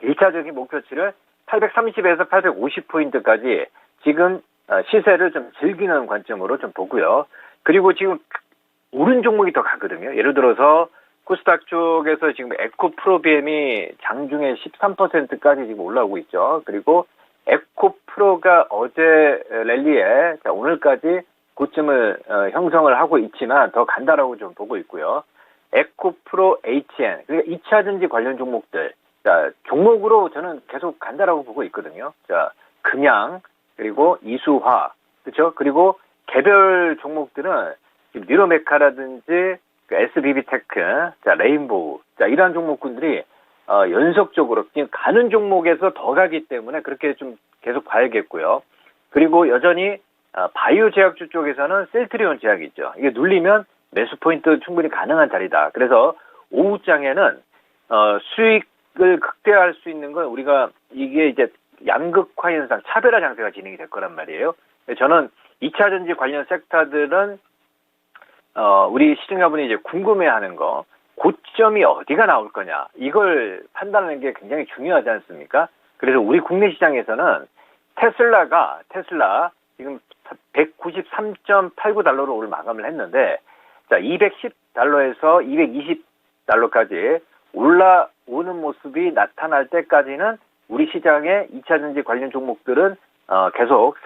1차적인 목표치를 830에서 850포인트까지 지금 시세를 좀 즐기는 관점으로 좀 보고요. 그리고 지금 오른 종목이 더 가거든요. 예를 들어서 코스닥 쪽에서 지금 에코프로비엠이 장중에 13%까지 지금 올라오고 있죠. 그리고 에코프로가 어제 랠리에 오늘까지 고점을 형성을 하고 있지만 더 간다라고 좀 보고 있고요. 에코프로 HN, 그러니까 2차전지 관련 종목들, 자, 종목으로 저는 계속 간다라고 보고 있거든요. 자, 금양, 그리고 이수화, 그렇죠? 그리고 개별 종목들은 지금 뉴로메카라든지 SBB테크, 자, 레인보우, 자, 이러한 종목군들이 연속적으로 지금 가는 종목에서 더 가기 때문에 그렇게 좀 계속 봐야겠고요. 그리고 여전히 바이오 제약주 쪽에서는 셀트리온 제약이 있죠. 이게 눌리면 매수 포인트 충분히 가능한 자리다. 그래서 오후장에는 수익을 극대화할 수 있는 건 우리가 이게 이제 양극화 현상, 차별화 장세가 진행이 될 거란 말이에요. 저는 2차 전지 관련 섹터들은 우리 시청자분이 이제 궁금해하는 거, 고점이 어디가 나올 거냐, 이걸 판단하는 게 굉장히 중요하지 않습니까? 그래서 우리 국내 시장에서는 테슬라 지금 193.89달러로 오늘 마감을 했는데, 자, 210달러에서 220달러까지 올라오는 모습이 나타날 때까지는 우리 시장의 2차전지 관련 종목들은 계속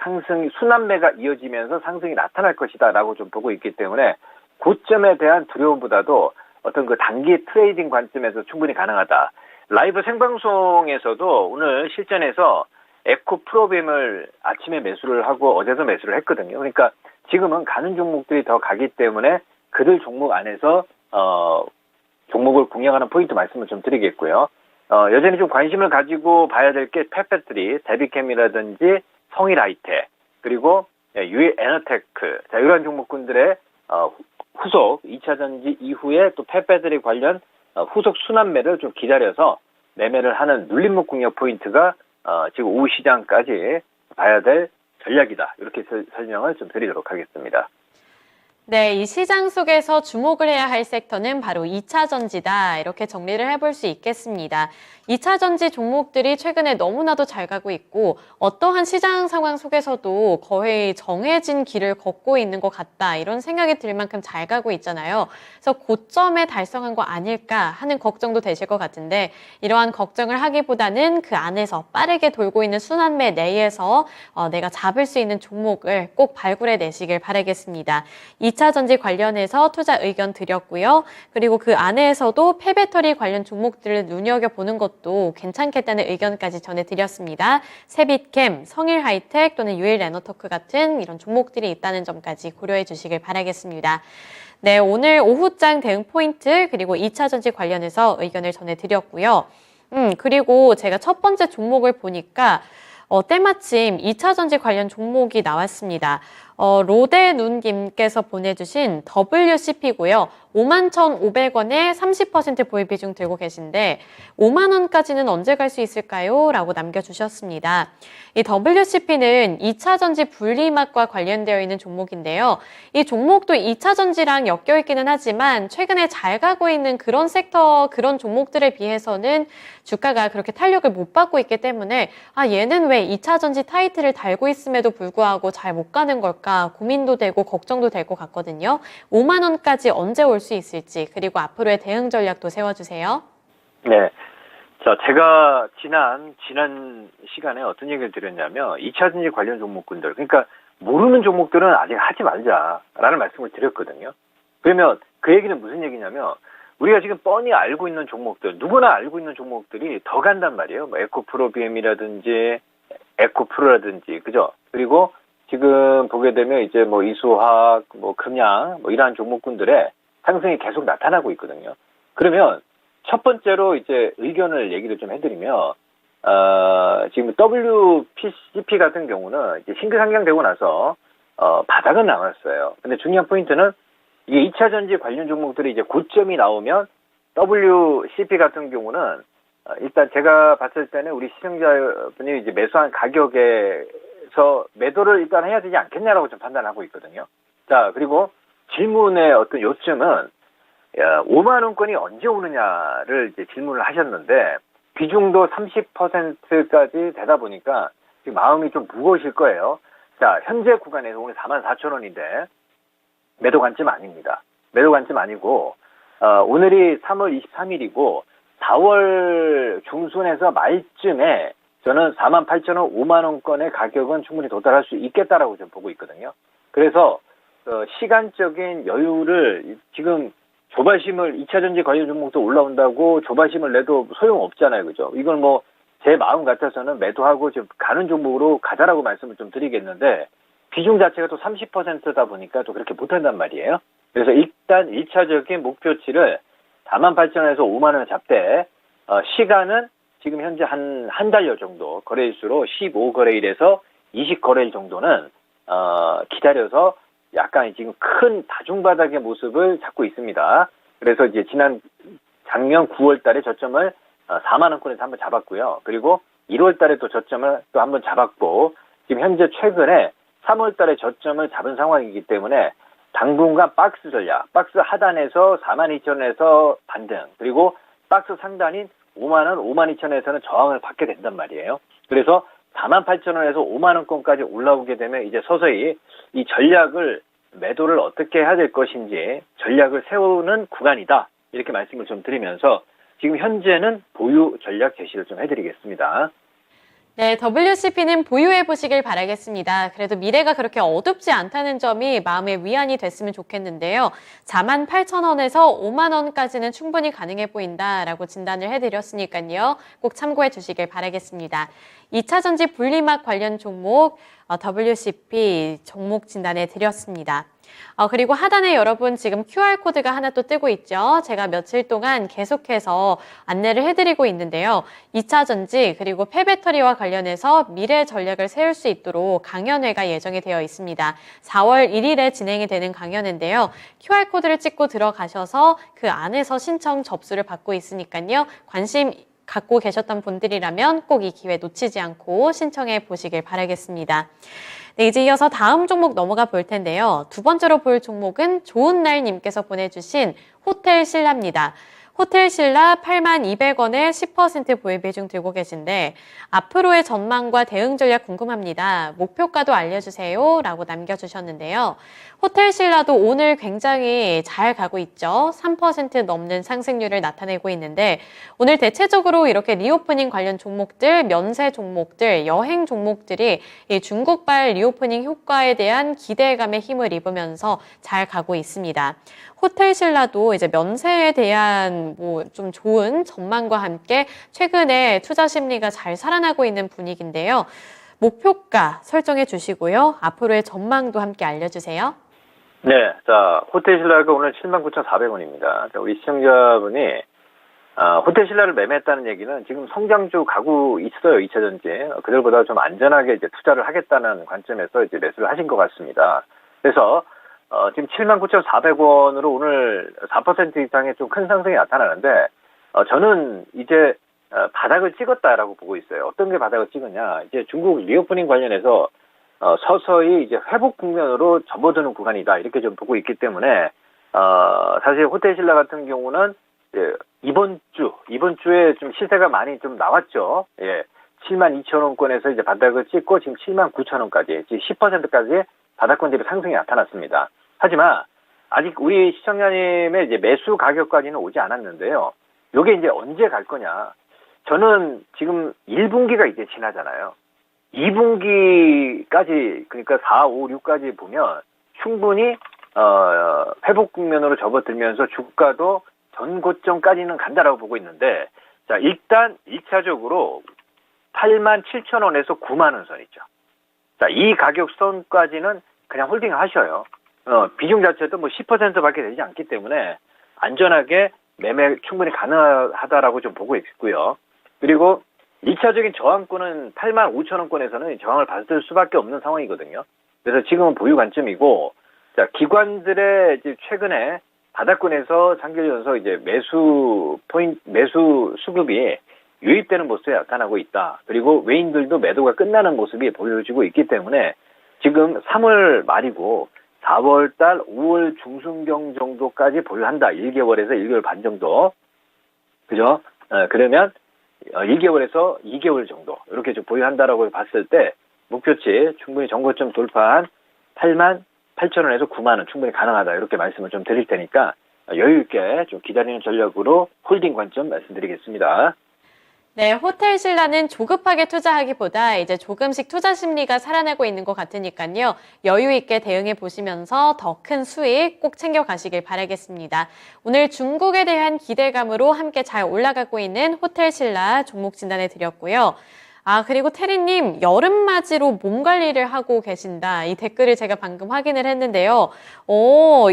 순환매가 이어지면서 상승이 나타날 것이다라고 좀 보고 있기 때문에 고점에 대한 두려움보다도 어떤 그 단기 트레이딩 관점에서 충분히 가능하다. 라이브 생방송에서도 오늘 실전에서 에코프로빔을 아침에 매수를 하고 어제도 매수를 했거든요. 그러니까 지금은 가는 종목들이 더 가기 때문에 그들 종목 안에서 종목을 공략하는 포인트 말씀을 좀 드리겠고요. 여전히 좀 관심을 가지고 봐야 될 게 펫배터리, 데비캠이라든지 성일하이텍, 그리고 유에너테크, 자, 이런 종목군들의 후속 2차전지 이후에 또 펫배터리 관련 후속 순환매를 좀 기다려서 매매를 하는 눌림목 공략 포인트가 지금 오후 시장까지 봐야 될 전략이다. 이렇게 설명을 좀 드리도록 하겠습니다. 네, 이 시장 속에서 주목을 해야 할 섹터는 바로 2차 전지다. 이렇게 정리를 해볼 수 있겠습니다. 2차 전지 종목들이 최근에 너무나도 잘 가고 있고 어떠한 시장 상황 속에서도 거의 정해진 길을 걷고 있는 것 같다. 이런 생각이 들 만큼 잘 가고 있잖아요. 그래서 고점에 달성한 거 아닐까 하는 걱정도 되실 것 같은데 이러한 걱정을 하기보다는 그 안에서 빠르게 돌고 있는 순환매 내에서 내가 잡을 수 있는 종목을 꼭 발굴해 내시길 바라겠습니다. 2차 전지 관련해서 투자 의견 드렸고요. 그리고 그 안에서도 폐배터리 관련 종목들을 눈여겨보는 것도 괜찮겠다는 의견까지 전해드렸습니다. 세빛캠, 성일하이텍 또는 유일레너터크 같은 이런 종목들이 있다는 점까지 고려해 주시길 바라겠습니다. 네, 오늘 오후장 대응 포인트 그리고 2차 전지 관련해서 의견을 전해드렸고요. 그리고 제가 첫 번째 종목을 보니까 때마침 2차 전지 관련 종목이 나왔습니다. 로데눈님께서 보내주신 WCP고요. 51,500원에 30% 보유 비중 들고 계신데 5만 원까지는 언제 갈 수 있을까요? 라고 남겨주셨습니다. 이 WCP는 2차 전지 분리막과 관련되어 있는 종목인데요. 이 종목도 2차 전지랑 엮여 있기는 하지만 최근에 잘 가고 있는 그런 섹터, 그런 종목들에 비해서는 주가가 그렇게 탄력을 못 받고 있기 때문에 얘는 왜 2차 전지 타이틀을 달고 있음에도 불구하고 잘 못 가는 걸까 고민도 되고 걱정도 될 것 같거든요. 5만 원까지 언제 올 수 있을지 그리고 앞으로의 대응 전략도 세워주세요. 네. 자, 제가 지난 시간에 어떤 얘기를 드렸냐면 2차전지 관련 종목군들, 그러니까 모르는 종목들은 아직 하지 말자라는 말씀을 드렸거든요. 그러면 그 얘기는 무슨 얘기냐면 우리가 지금 뻔히 알고 있는 종목들, 누구나 알고 있는 종목들이 더 간단 말이에요. 뭐 에코프로비엠이라든지 에코프로라든지, 그죠? 그리고 지금 보게 되면 이제 뭐 이수화학, 뭐 금양, 뭐 이러한 종목군들의 상승이 계속 나타나고 있거든요. 그러면 첫 번째로 이제 의견을 얘기를 좀 해드리면, 지금 WCP 같은 경우는 이제 싱글 상장되고 나서, 바닥은 나왔어요. 근데 중요한 포인트는 이게 2차 전지 관련 종목들이 이제 고점이 나오면 WCP 같은 경우는, 일단 제가 봤을 때는 우리 시청자분이 이제 매수한 가격에서 매도를 일단 해야 되지 않겠냐라고 좀 판단하고 있거든요. 자, 그리고 질문의 어떤 요점은 5만 원권이 언제 오느냐를 이제 질문을 하셨는데 비중도 30%까지 되다 보니까 지금 마음이 좀 무거우실 거예요. 자, 현재 구간에서 오늘 44,000원인데 매도 관점 아닙니다. 매도 관점 아니고 오늘이 3월 23일이고 4월 중순에서 말쯤에 저는 48,000원, 5만 원권의 가격은 충분히 도달할 수 있겠다라고 좀 보고 있거든요. 그래서 시간적인 여유를 지금 조바심을 2차전지 관련 종목도 올라온다고 조바심을 내도 소용없잖아요. 그죠? 이걸 뭐 제 마음 같아서는 매도하고 좀 가는 종목으로 가자라고 말씀을 좀 드리겠는데 비중 자체가 또 30%다 보니까 또 그렇게 못한단 말이에요. 그래서 일단 1차적인 목표치를 48,000원에서 5만 원을 잡되 시간은 지금 현재 한 달여 정도 거래일수로 15거래일에서 20거래일 정도는 기다려서 약간 지금 큰 다중바닥의 모습을 잡고 있습니다. 그래서 이제 작년 9월 달에 저점을 4만 원권에서 한번 잡았고요. 그리고 1월 달에 또 저점을 또 한번 잡았고 지금 현재 최근에 3월 달에 저점을 잡은 상황이기 때문에 당분간 박스 전략, 박스 하단에서 42,000원에서 반등, 그리고 박스 상단인 5만 원, 52,000원에서는 저항을 받게 된단 말이에요. 그래서 48,000원에서 5만 원권까지 올라오게 되면 이제 서서히 이 전략을 매도를 어떻게 해야 될 것인지 전략을 세우는 구간이다. 이렇게 말씀을 좀 드리면서 지금 현재는 보유 전략 제시를 좀 해드리겠습니다. 네, WCP는 보유해 보시길 바라겠습니다. 그래도 미래가 그렇게 어둡지 않다는 점이 마음의 위안이 됐으면 좋겠는데요. 48,000원에서 5만 원까지는 충분히 가능해 보인다라고 진단을 해드렸으니까요. 꼭 참고해 주시길 바라겠습니다. 2차전지 분리막 관련 종목 WCP 종목 진단해 드렸습니다. 그리고 하단에 여러분 지금 QR코드가 하나 또 뜨고 있죠. 제가 며칠 동안 계속해서 안내를 해드리고 있는데요. 2차 전지 그리고 폐배터리와 관련해서 미래 전략을 세울 수 있도록 강연회가 예정이 되어 있습니다. 4월 1일에 진행이 되는 강연인데요. QR코드를 찍고 들어가셔서 그 안에서 신청 접수를 받고 있으니까요. 관심 갖고 계셨던 분들이라면 꼭 이 기회 놓치지 않고 신청해 보시길 바라겠습니다. 네, 이제 이어서 다음 종목 넘어가 볼 텐데요. 두 번째로 볼 종목은 좋은날님께서 보내주신 호텔신라입니다. 호텔신라 81,200원에 10% 보유 비중 들고 계신데 앞으로의 전망과 대응 전략 궁금합니다. 목표가도 알려주세요. 라고 남겨주셨는데요. 호텔신라도 오늘 굉장히 잘 가고 있죠. 3% 넘는 상승률을 나타내고 있는데 오늘 대체적으로 이렇게 리오프닝 관련 종목들, 면세 종목들, 여행 종목들이 이 중국발 리오프닝 효과에 대한 기대감에 힘을 입으면서 잘 가고 있습니다. 호텔신라도 이제 면세에 대한 좀 좋은 전망과 함께 최근에 투자 심리가 잘 살아나고 있는 분위기인데요. 목표가 설정해 주시고요. 앞으로의 전망도 함께 알려주세요. 네, 자, 호텔신라가 오늘 79,400원입니다. 우리 시청자분이 호텔신라를 매매했다는 얘기는 지금 성장주 가고 있어요, 2차전지. 그들보다 좀 안전하게 이제 투자를 하겠다는 관점에서 이제 매수를 하신 것 같습니다. 그래서 지금 79,400원으로 오늘 4% 이상의 좀 큰 상승이 나타나는데, 저는 이제, 바닥을 찍었다라고 보고 있어요. 어떤 게 바닥을 찍었냐. 이제 중국 리오프닝 관련해서, 서서히 이제 회복 국면으로 접어드는 구간이다. 이렇게 좀 보고 있기 때문에, 사실 호텔신라 같은 경우는, 이번 주에 좀 시세가 많이 좀 나왔죠. 예. 72,000원권에서 이제 바닥을 찍고 지금 79,000원까지, 지금 10%까지 바닥권 대비 상승이 나타났습니다. 하지만 아직 우리 시청자님의 이제 매수 가격까지는 오지 않았는데요. 요게 이제 언제 갈 거냐? 저는 지금 1분기가 이제 지나잖아요. 2분기까지 그러니까 4, 5, 6까지 보면 충분히 회복 국면으로 접어들면서 주가도 전 고점까지는 간다라고 보고 있는데, 자, 일단 1차적으로 87,000원에서 9만 원 선 있죠. 자, 이 가격선까지는 그냥 홀딩 하셔요. 비중 자체도 뭐 10%밖에 되지 않기 때문에 안전하게 매매 충분히 가능하다라고 좀 보고 있고요. 그리고 2차적인 저항권은 85,000원권에서는 저항을 받을 수밖에 없는 상황이거든요. 그래서 지금은 보유 관점이고, 자, 기관들의 이제 최근에 바닥권에서 장기를 연서 이제 매수 수급이 유입되는 모습이 나타나고 있다. 그리고 외인들도 매도가 끝나는 모습이 보여지고 있기 때문에 지금 3월 말이고 4월 달, 5월 중순경 정도까지 보유한다. 1개월에서 1개월 반 정도. 그죠? 그러면 1개월에서 2개월 정도 이렇게 좀 보유한다라고 봤을 때 목표치 충분히 정고점 돌파한 88,000원에서 9만원 충분히 가능하다 이렇게 말씀을 좀 드릴 테니까 여유 있게 좀 기다리는 전략으로 홀딩 관점 말씀드리겠습니다. 네, 호텔 신라는 조급하게 투자하기보다 이제 조금씩 투자 심리가 살아나고 있는 것 같으니까요. 여유 있게 대응해 보시면서 더 큰 수익 꼭 챙겨 가시길 바라겠습니다. 오늘 중국에 대한 기대감으로 함께 잘 올라가고 있는 호텔 신라 종목 진단해 드렸고요. 그리고 태리님, 여름맞이로 몸 관리를 하고 계신다. 이 댓글을 제가 방금 확인을 했는데요.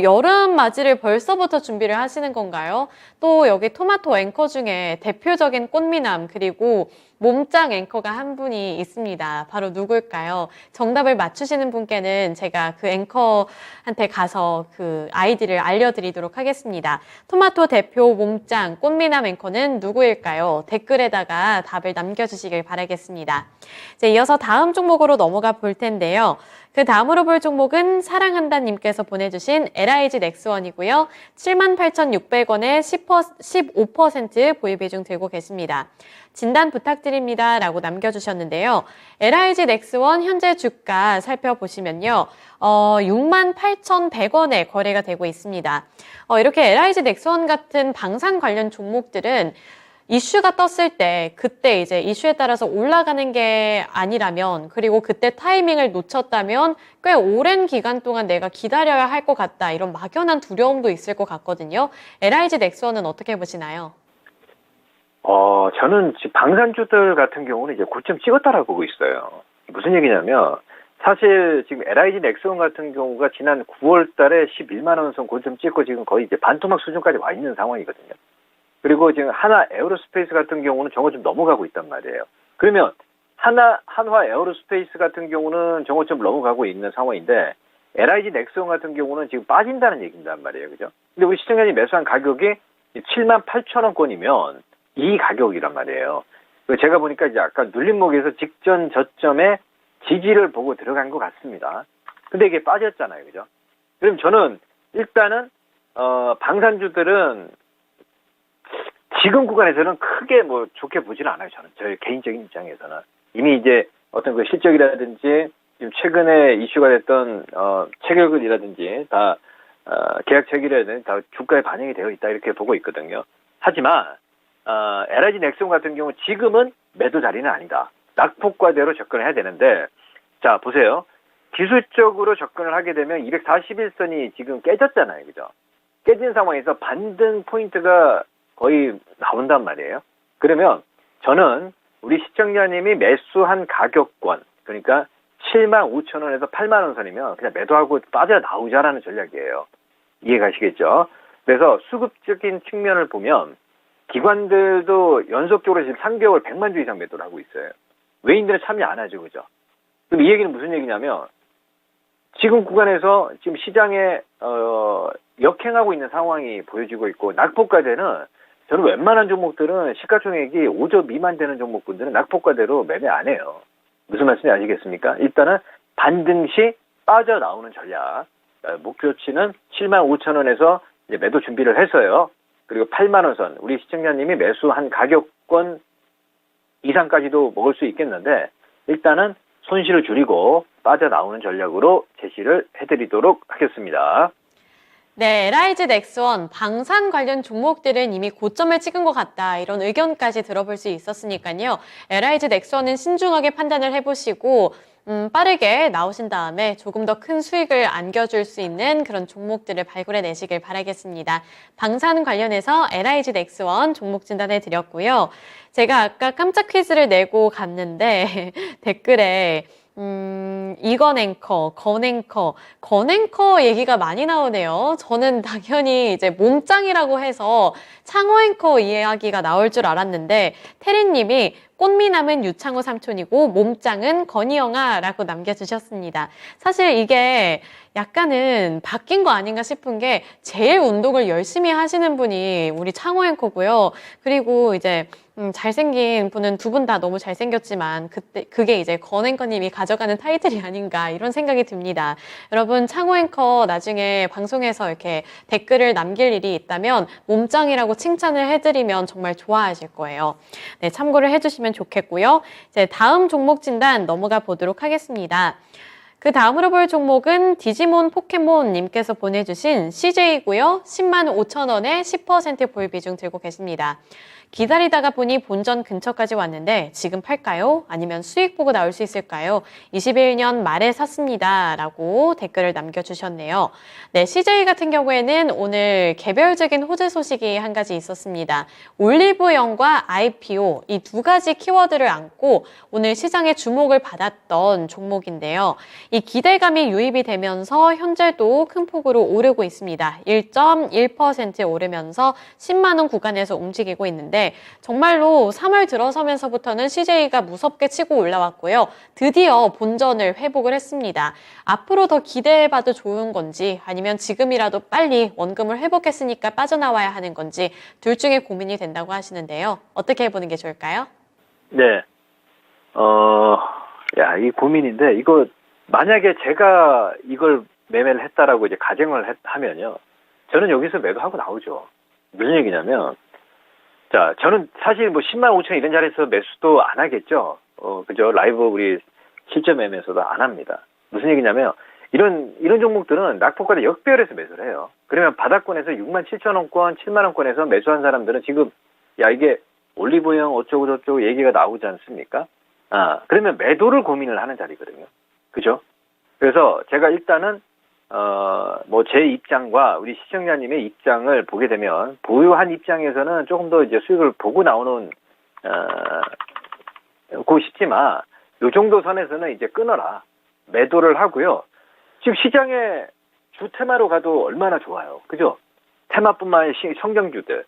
여름맞이를 벌써부터 준비를 하시는 건가요? 또 여기 토마토 앵커 중에 대표적인 꽃미남, 그리고 몸짱 앵커가 한 분이 있습니다. 바로 누굴까요? 정답을 맞추시는 분께는 제가 그 앵커한테 가서 그 아이디를 알려드리도록 하겠습니다. 토마토 대표 몸짱 꽃미남 앵커는 누구일까요? 댓글에다가 답을 남겨주시길 바라겠습니다. 이제 이어서 다음 종목으로 넘어가 볼 텐데요. 그 다음으로 볼 종목은 사랑한다님께서 보내주신 LIG 넥스원이고요. 78,600원에 15% 보유 비중 들고 계십니다. 진단 부탁드립니다 라고 남겨주셨는데요. LIG 넥스원 현재 주가 살펴보시면요. 68,100원에 거래가 되고 있습니다. 이렇게 LIG 넥스원 같은 방산 관련 종목들은 이슈가 떴을 때 그때 이제 이슈에 따라서 올라가는 게 아니라면, 그리고 그때 타이밍을 놓쳤다면 꽤 오랜 기간 동안 내가 기다려야 할 것 같다, 이런 막연한 두려움도 있을 것 같거든요. LIG 넥스원은 어떻게 보시나요? 저는 지금 방산주들 같은 경우는 이제 고점 찍었다라고 보고 있어요. 무슨 얘기냐면 사실 지금 LIG 넥스원 같은 경우가 지난 9월 달에 11만 원 선 고점 찍고 지금 거의 이제 반토막 수준까지 와 있는 상황이거든요. 그리고 지금 하나 에어로스페이스 같은 경우는 정오점 넘어가고 있단 말이에요. 그러면 한화 에어로스페이스 같은 경우는 정오점 넘어가고 있는 상황인데 LIG 넥스원 같은 경우는 지금 빠진다는 얘기인단 말이에요. 그죠? 근데 우리 시청자님 매수한 가격이 78,000원권이면 이 가격이란 말이에요. 제가 보니까 이제 아까 눌림목에서 직전 저점에 지지를 보고 들어간 것 같습니다. 근데 이게 빠졌잖아요. 그죠? 그럼 저는 일단은 방산주들은 지금 구간에서는 크게 뭐 좋게 보지는 않아요. 저는 저의 개인적인 입장에서는 이미 이제 어떤 그 실적이라든지 지금 최근에 이슈가 됐던 체결근이라든지 다 계약 체결이라든지 다 주가에 반영이 되어 있다 이렇게 보고 있거든요. 하지만 LIG 넥스원 같은 경우 지금은 매도 자리는 아니다. 낙폭과대로 접근을 해야 되는데, 자 보세요. 기술적으로 접근을 하게 되면 241선이 지금 깨졌잖아요. 그죠? 깨진 상황에서 반등 포인트가 거의 나온단 말이에요. 그러면 저는 우리 시청자님이 매수한 가격권, 그러니까 75,000원에서 8만 원 선이면 그냥 매도하고 빠져나오자라는 전략이에요. 이해가시겠죠? 그래서 수급적인 측면을 보면 기관들도 연속적으로 지금 3개월 100만 주 이상 매도를 하고 있어요. 외인들은 참여 안 하죠. 그죠? 그럼 이 얘기는 무슨 얘기냐면 지금 구간에서 지금 시장에 역행하고 있는 상황이 보여지고 있고, 낙폭과대는 저는 웬만한 종목들은 시가총액이 5조 미만 되는 종목분들은 낙폭과대로 매매 안 해요. 무슨 말씀인지 아시겠습니까? 일단은 반등 시 빠져나오는 전략. 목표치는 75,000원에서 이제 매도 준비를 했어요. 그리고 8만 원 선, 우리 시청자님이 매수한 가격권 이상까지도 먹을 수 있겠는데 일단은 손실을 줄이고 빠져나오는 전략으로 제시를 해드리도록 하겠습니다. 네, LIG 넥스원 방산 관련 종목들은 이미 고점을 찍은 것 같다, 이런 의견까지 들어볼 수 있었으니까요. LIG 넥스원은 신중하게 판단을 해보시고 빠르게 나오신 다음에 조금 더 큰 수익을 안겨줄 수 있는 그런 종목들을 발굴해 내시길 바라겠습니다. 방산 관련해서 LIG 넥스원 종목 진단해 드렸고요. 제가 아까 깜짝 퀴즈를 내고 갔는데 댓글에 이건 앵커, 건 앵커 얘기가 많이 나오네요. 저는 당연히 이제 몸짱이라고 해서 창호 앵커 이야기가 나올 줄 알았는데, 태리님이 꽃미남은 유창호 삼촌이고 몸짱은 건희영아라고 남겨주셨습니다. 사실 이게 약간은 바뀐 거 아닌가 싶은 게 제일 운동을 열심히 하시는 분이 우리 창호 앵커고요. 그리고 이제 잘생긴 분은 두 분 다 너무 잘생겼지만 그게 이제 건 앵커님이 가져가는 타이틀이 아닌가 이런 생각이 듭니다. 여러분 창호 앵커 나중에 방송에서 이렇게 댓글을 남길 일이 있다면 몸짱이라고 칭찬을 해드리면 정말 좋아하실 거예요. 네, 참고를 해주시면 좋겠고요. 이제 다음 종목 진단 넘어가 보도록 하겠습니다. 그 다음으로 볼 종목은 디지몬 포켓몬님께서 보내주신 CJ고요. 10만 5천 원에 10% 보유 비중 들고 계십니다. 기다리다가 보니 본전 근처까지 왔는데 지금 팔까요? 아니면 수익 보고 나올 수 있을까요? 21년 말에 샀습니다. 라고 댓글을 남겨주셨네요. 네, CJ 같은 경우에는 오늘 개별적인 호재 소식이 한 가지 있었습니다. 올리브영과 IPO 이 두 가지 키워드를 안고 오늘 시장의 주목을 받았던 종목인데요. 이 기대감이 유입이 되면서 현재도 큰 폭으로 오르고 있습니다. 1.1% 오르면서 10만 원 구간에서 움직이고 있는데 정말로 3월 들어서면서부터는 CJ가 무섭게 치고 올라왔고요. 드디어 본전을 회복을 했습니다. 앞으로 더 기대해봐도 좋은 건지 아니면 지금이라도 빨리 원금을 회복했으니까 빠져나와야 하는 건지 둘 중에 고민이 된다고 하시는데요. 어떻게 해보는 게 좋을까요? 네. 이 고민인데, 이거, 만약에 제가 이걸 매매를 했다라고 이제 가정을 하면요. 저는 여기서 매도하고 나오죠. 무슨 얘기냐면, 자, 저는 사실 뭐 10만 5천 이런 자리에서 매수도 안 하겠죠. 그죠. 라이브 우리 실전 매매에서도 안 합니다. 무슨 얘기냐면, 이런 종목들은 낙폭과대 역배열해서 매수를 해요. 그러면 바닥권에서 6만 7천 원권, 7만 원권에서 매수한 사람들은 지금, 이게 올리브영 어쩌고 저쩌고 얘기가 나오지 않습니까? 그러면 매도를 고민을 하는 자리거든요. 그죠? 그래서 제가 일단은, 제 입장과 우리 시청자님의 입장을 보게 되면, 보유한 입장에서는 조금 더 이제 수익을 보고 나오는, 고 싶지만, 요 정도 선에서는 이제 끊어라. 매도를 하고요. 지금 시장에 주 테마로 가도 얼마나 좋아요. 그죠? 테마뿐만 아니라 성장주들.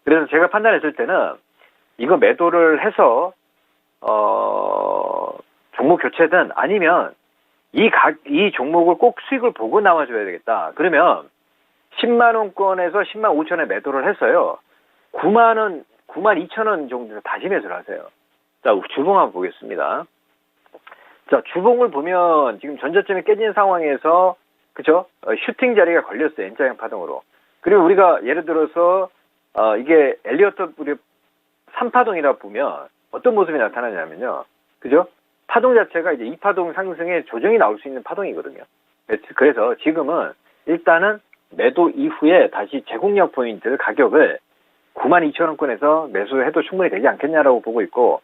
그래서 제가 판단했을 때는, 이거 매도를 해서, 종목 교체든 아니면, 이 종목을 꼭 수익을 보고 나와줘야 되겠다. 그러면 10만 원권에서 10만 5천에 매도를 했어요. 9만 원, 9만 2천 원 정도 다시 매수를 하세요. 자, 주봉 한번 보겠습니다. 자, 주봉을 보면 지금 전저점이 깨진 상황에서 그죠? 슈팅 자리가 걸렸어요. N자형 파동으로. 그리고 우리가 예를 들어서 이게 엘리어트 우리 3파동이라 보면 어떤 모습이 나타나냐면요. 그죠? 파동 자체가 이제 2파동 상승에 조정이 나올 수 있는 파동이거든요. 그래서 지금은 일단은 매도 이후에 다시 제공력 포인트 가격을 9만 2천 원권에서 매수해도 충분히 되지 않겠냐라고 보고 있고,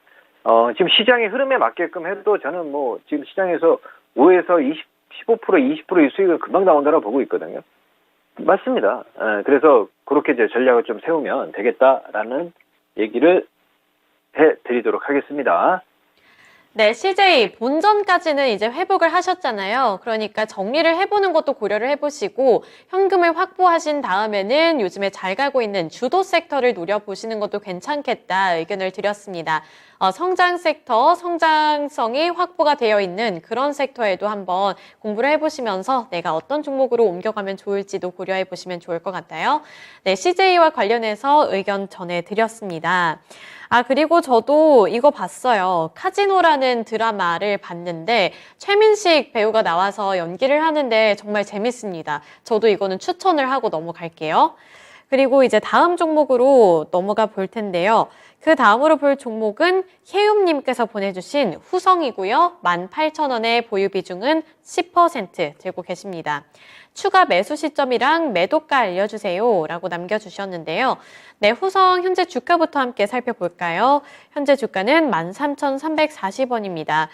지금 시장의 흐름에 맞게끔 해도 저는 뭐 지금 시장에서 5에서 20, 15%, 20%의 수익을 금방 나온다고 보고 있거든요. 맞습니다. 그래서 그렇게 이제 전략을 좀 세우면 되겠다라는 얘기를 해드리도록 하겠습니다. 네, CJ 본전까지는 이제 회복을 하셨잖아요. 그러니까 정리를 해보는 것도 고려를 해보시고 현금을 확보하신 다음에는 요즘에 잘 가고 있는 주도 섹터를 노려보시는 것도 괜찮겠다 의견을 드렸습니다. 성장 섹터, 성장성이 확보가 되어 있는 그런 섹터에도 한번 공부를 해보시면서 내가 어떤 종목으로 옮겨가면 좋을지도 고려해보시면 좋을 것 같아요. 네, CJ와 관련해서 의견 전해드렸습니다. 그리고 저도 이거 봤어요. 카지노라는 드라마를 봤는데 최민식 배우가 나와서 연기를 하는데 정말 재밌습니다. 저도 이거는 추천을 하고 넘어갈게요. 그리고 이제 다음 종목으로 넘어가 볼 텐데요. 그 다음으로 볼 종목은 혜움님께서 보내주신 후성이고요. 18,000원의 보유 비중은 10% 들고 계십니다. 추가 매수 시점이랑 매도가 알려주세요 라고 남겨주셨는데요. 네, 후성 현재 주가부터 함께 살펴볼까요? 현재 주가는 13,340원입니다.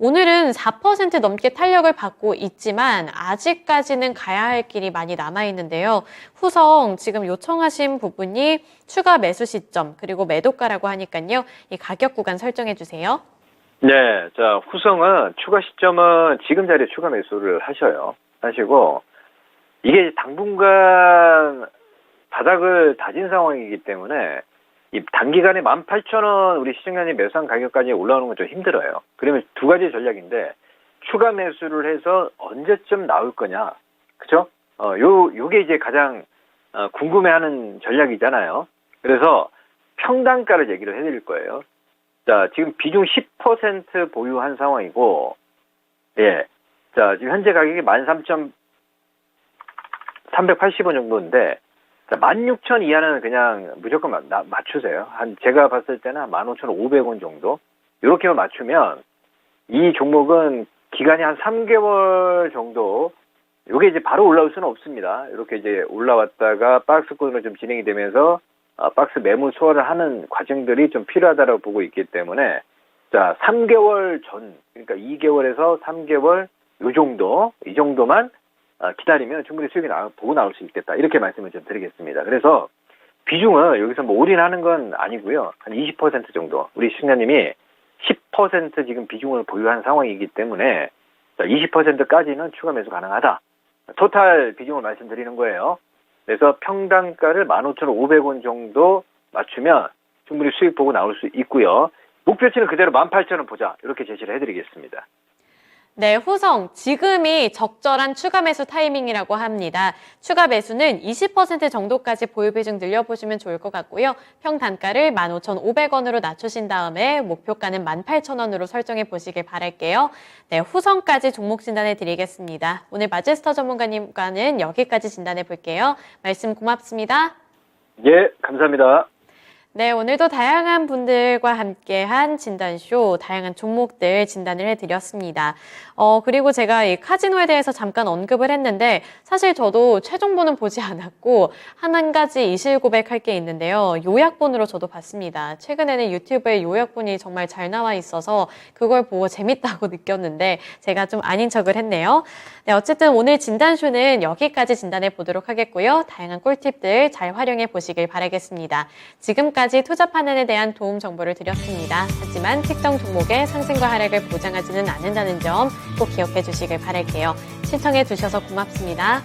오늘은 4% 넘게 탄력을 받고 있지만 아직까지는 가야 할 길이 많이 남아있는데요. 후성 지금 요청하신 부분이 추가 매수 시점 그리고 매도가라고 하니까요. 이 가격 구간 설정해 주세요. 네, 자 후성은 추가 시점은 지금 자리에 추가 매수를 하시고 이게 당분간 바닥을 다진 상황이기 때문에 이 단기간에 18,000원 우리 시청자님 매수한 가격까지 올라오는 건 좀 힘들어요. 그러면 두 가지 전략인데 추가 매수를 해서 언제쯤 나올 거냐, 그죠? 요게 이제 가장 궁금해하는 전략이잖아요. 그래서 평단가를 얘기를 해드릴 거예요. 자, 지금 비중 10% 보유한 상황이고, 예, 자, 지금 현재 가격이 13,380원 정도인데, 자, 16,000 이하는 그냥 무조건 맞추세요. 제가 봤을 때는 한 15,500원 정도. 이렇게만 맞추면, 이 종목은 기간이 한 3개월 정도, 요게 이제 바로 올라올 수는 없습니다. 이렇게 이제 올라왔다가 박스권으로 좀 진행이 되면서, 박스 매물 소화를 하는 과정들이 좀 필요하다고 보고 있기 때문에, 자, 3개월 전, 그러니까 2개월에서 3개월, 이 정도만 기다리면 충분히 수익이 보고 나올 수 있겠다. 이렇게 말씀을 좀 드리겠습니다. 그래서 비중을 여기서 뭐 올인하는 건 아니고요. 한 20% 정도. 우리 시청자님이 10% 지금 비중을 보유한 상황이기 때문에 20%까지는 추가 매수 가능하다. 토탈 비중을 말씀드리는 거예요. 그래서 평단가를 15,500원 정도 맞추면 충분히 수익 보고 나올 수 있고요. 목표치는 그대로 18,000원 보자. 이렇게 제시를 해드리겠습니다. 네, 후성. 지금이 적절한 추가 매수 타이밍이라고 합니다. 추가 매수는 20% 정도까지 보유 비중 늘려보시면 좋을 것 같고요. 평단가를 15,500원으로 낮추신 다음에 목표가는 18,000원으로 설정해 보시길 바랄게요. 네, 후성까지 종목 진단해 드리겠습니다. 오늘 마제스터 전문가님과는 여기까지 진단해 볼게요. 말씀 고맙습니다. 예, 감사합니다. 네, 오늘도 다양한 분들과 함께한 진단쇼, 다양한 종목들 진단을 해드렸습니다. 그리고 제가 이 카지노에 대해서 잠깐 언급을 했는데 사실 저도 최종본은 보지 않았고 한 가지 이실 고백할 게 있는데요. 요약본으로 저도 봤습니다. 최근에는 유튜브에 요약본이 정말 잘 나와 있어서 그걸 보고 재밌다고 느꼈는데 제가 좀 아닌 척을 했네요. 네, 어쨌든 오늘 진단쇼는 여기까지 진단해 보도록 하겠고요. 다양한 꿀팁들 잘 활용해 보시길 바라겠습니다. 지금까지 투자 판단에 대한 도움 정보를 드렸습니다. 하지만 특정 종목의 상승과 하락을 보장하지는 않는다는 점 꼭 기억해 주시길 바랄게요. 신청해 주셔서 고맙습니다.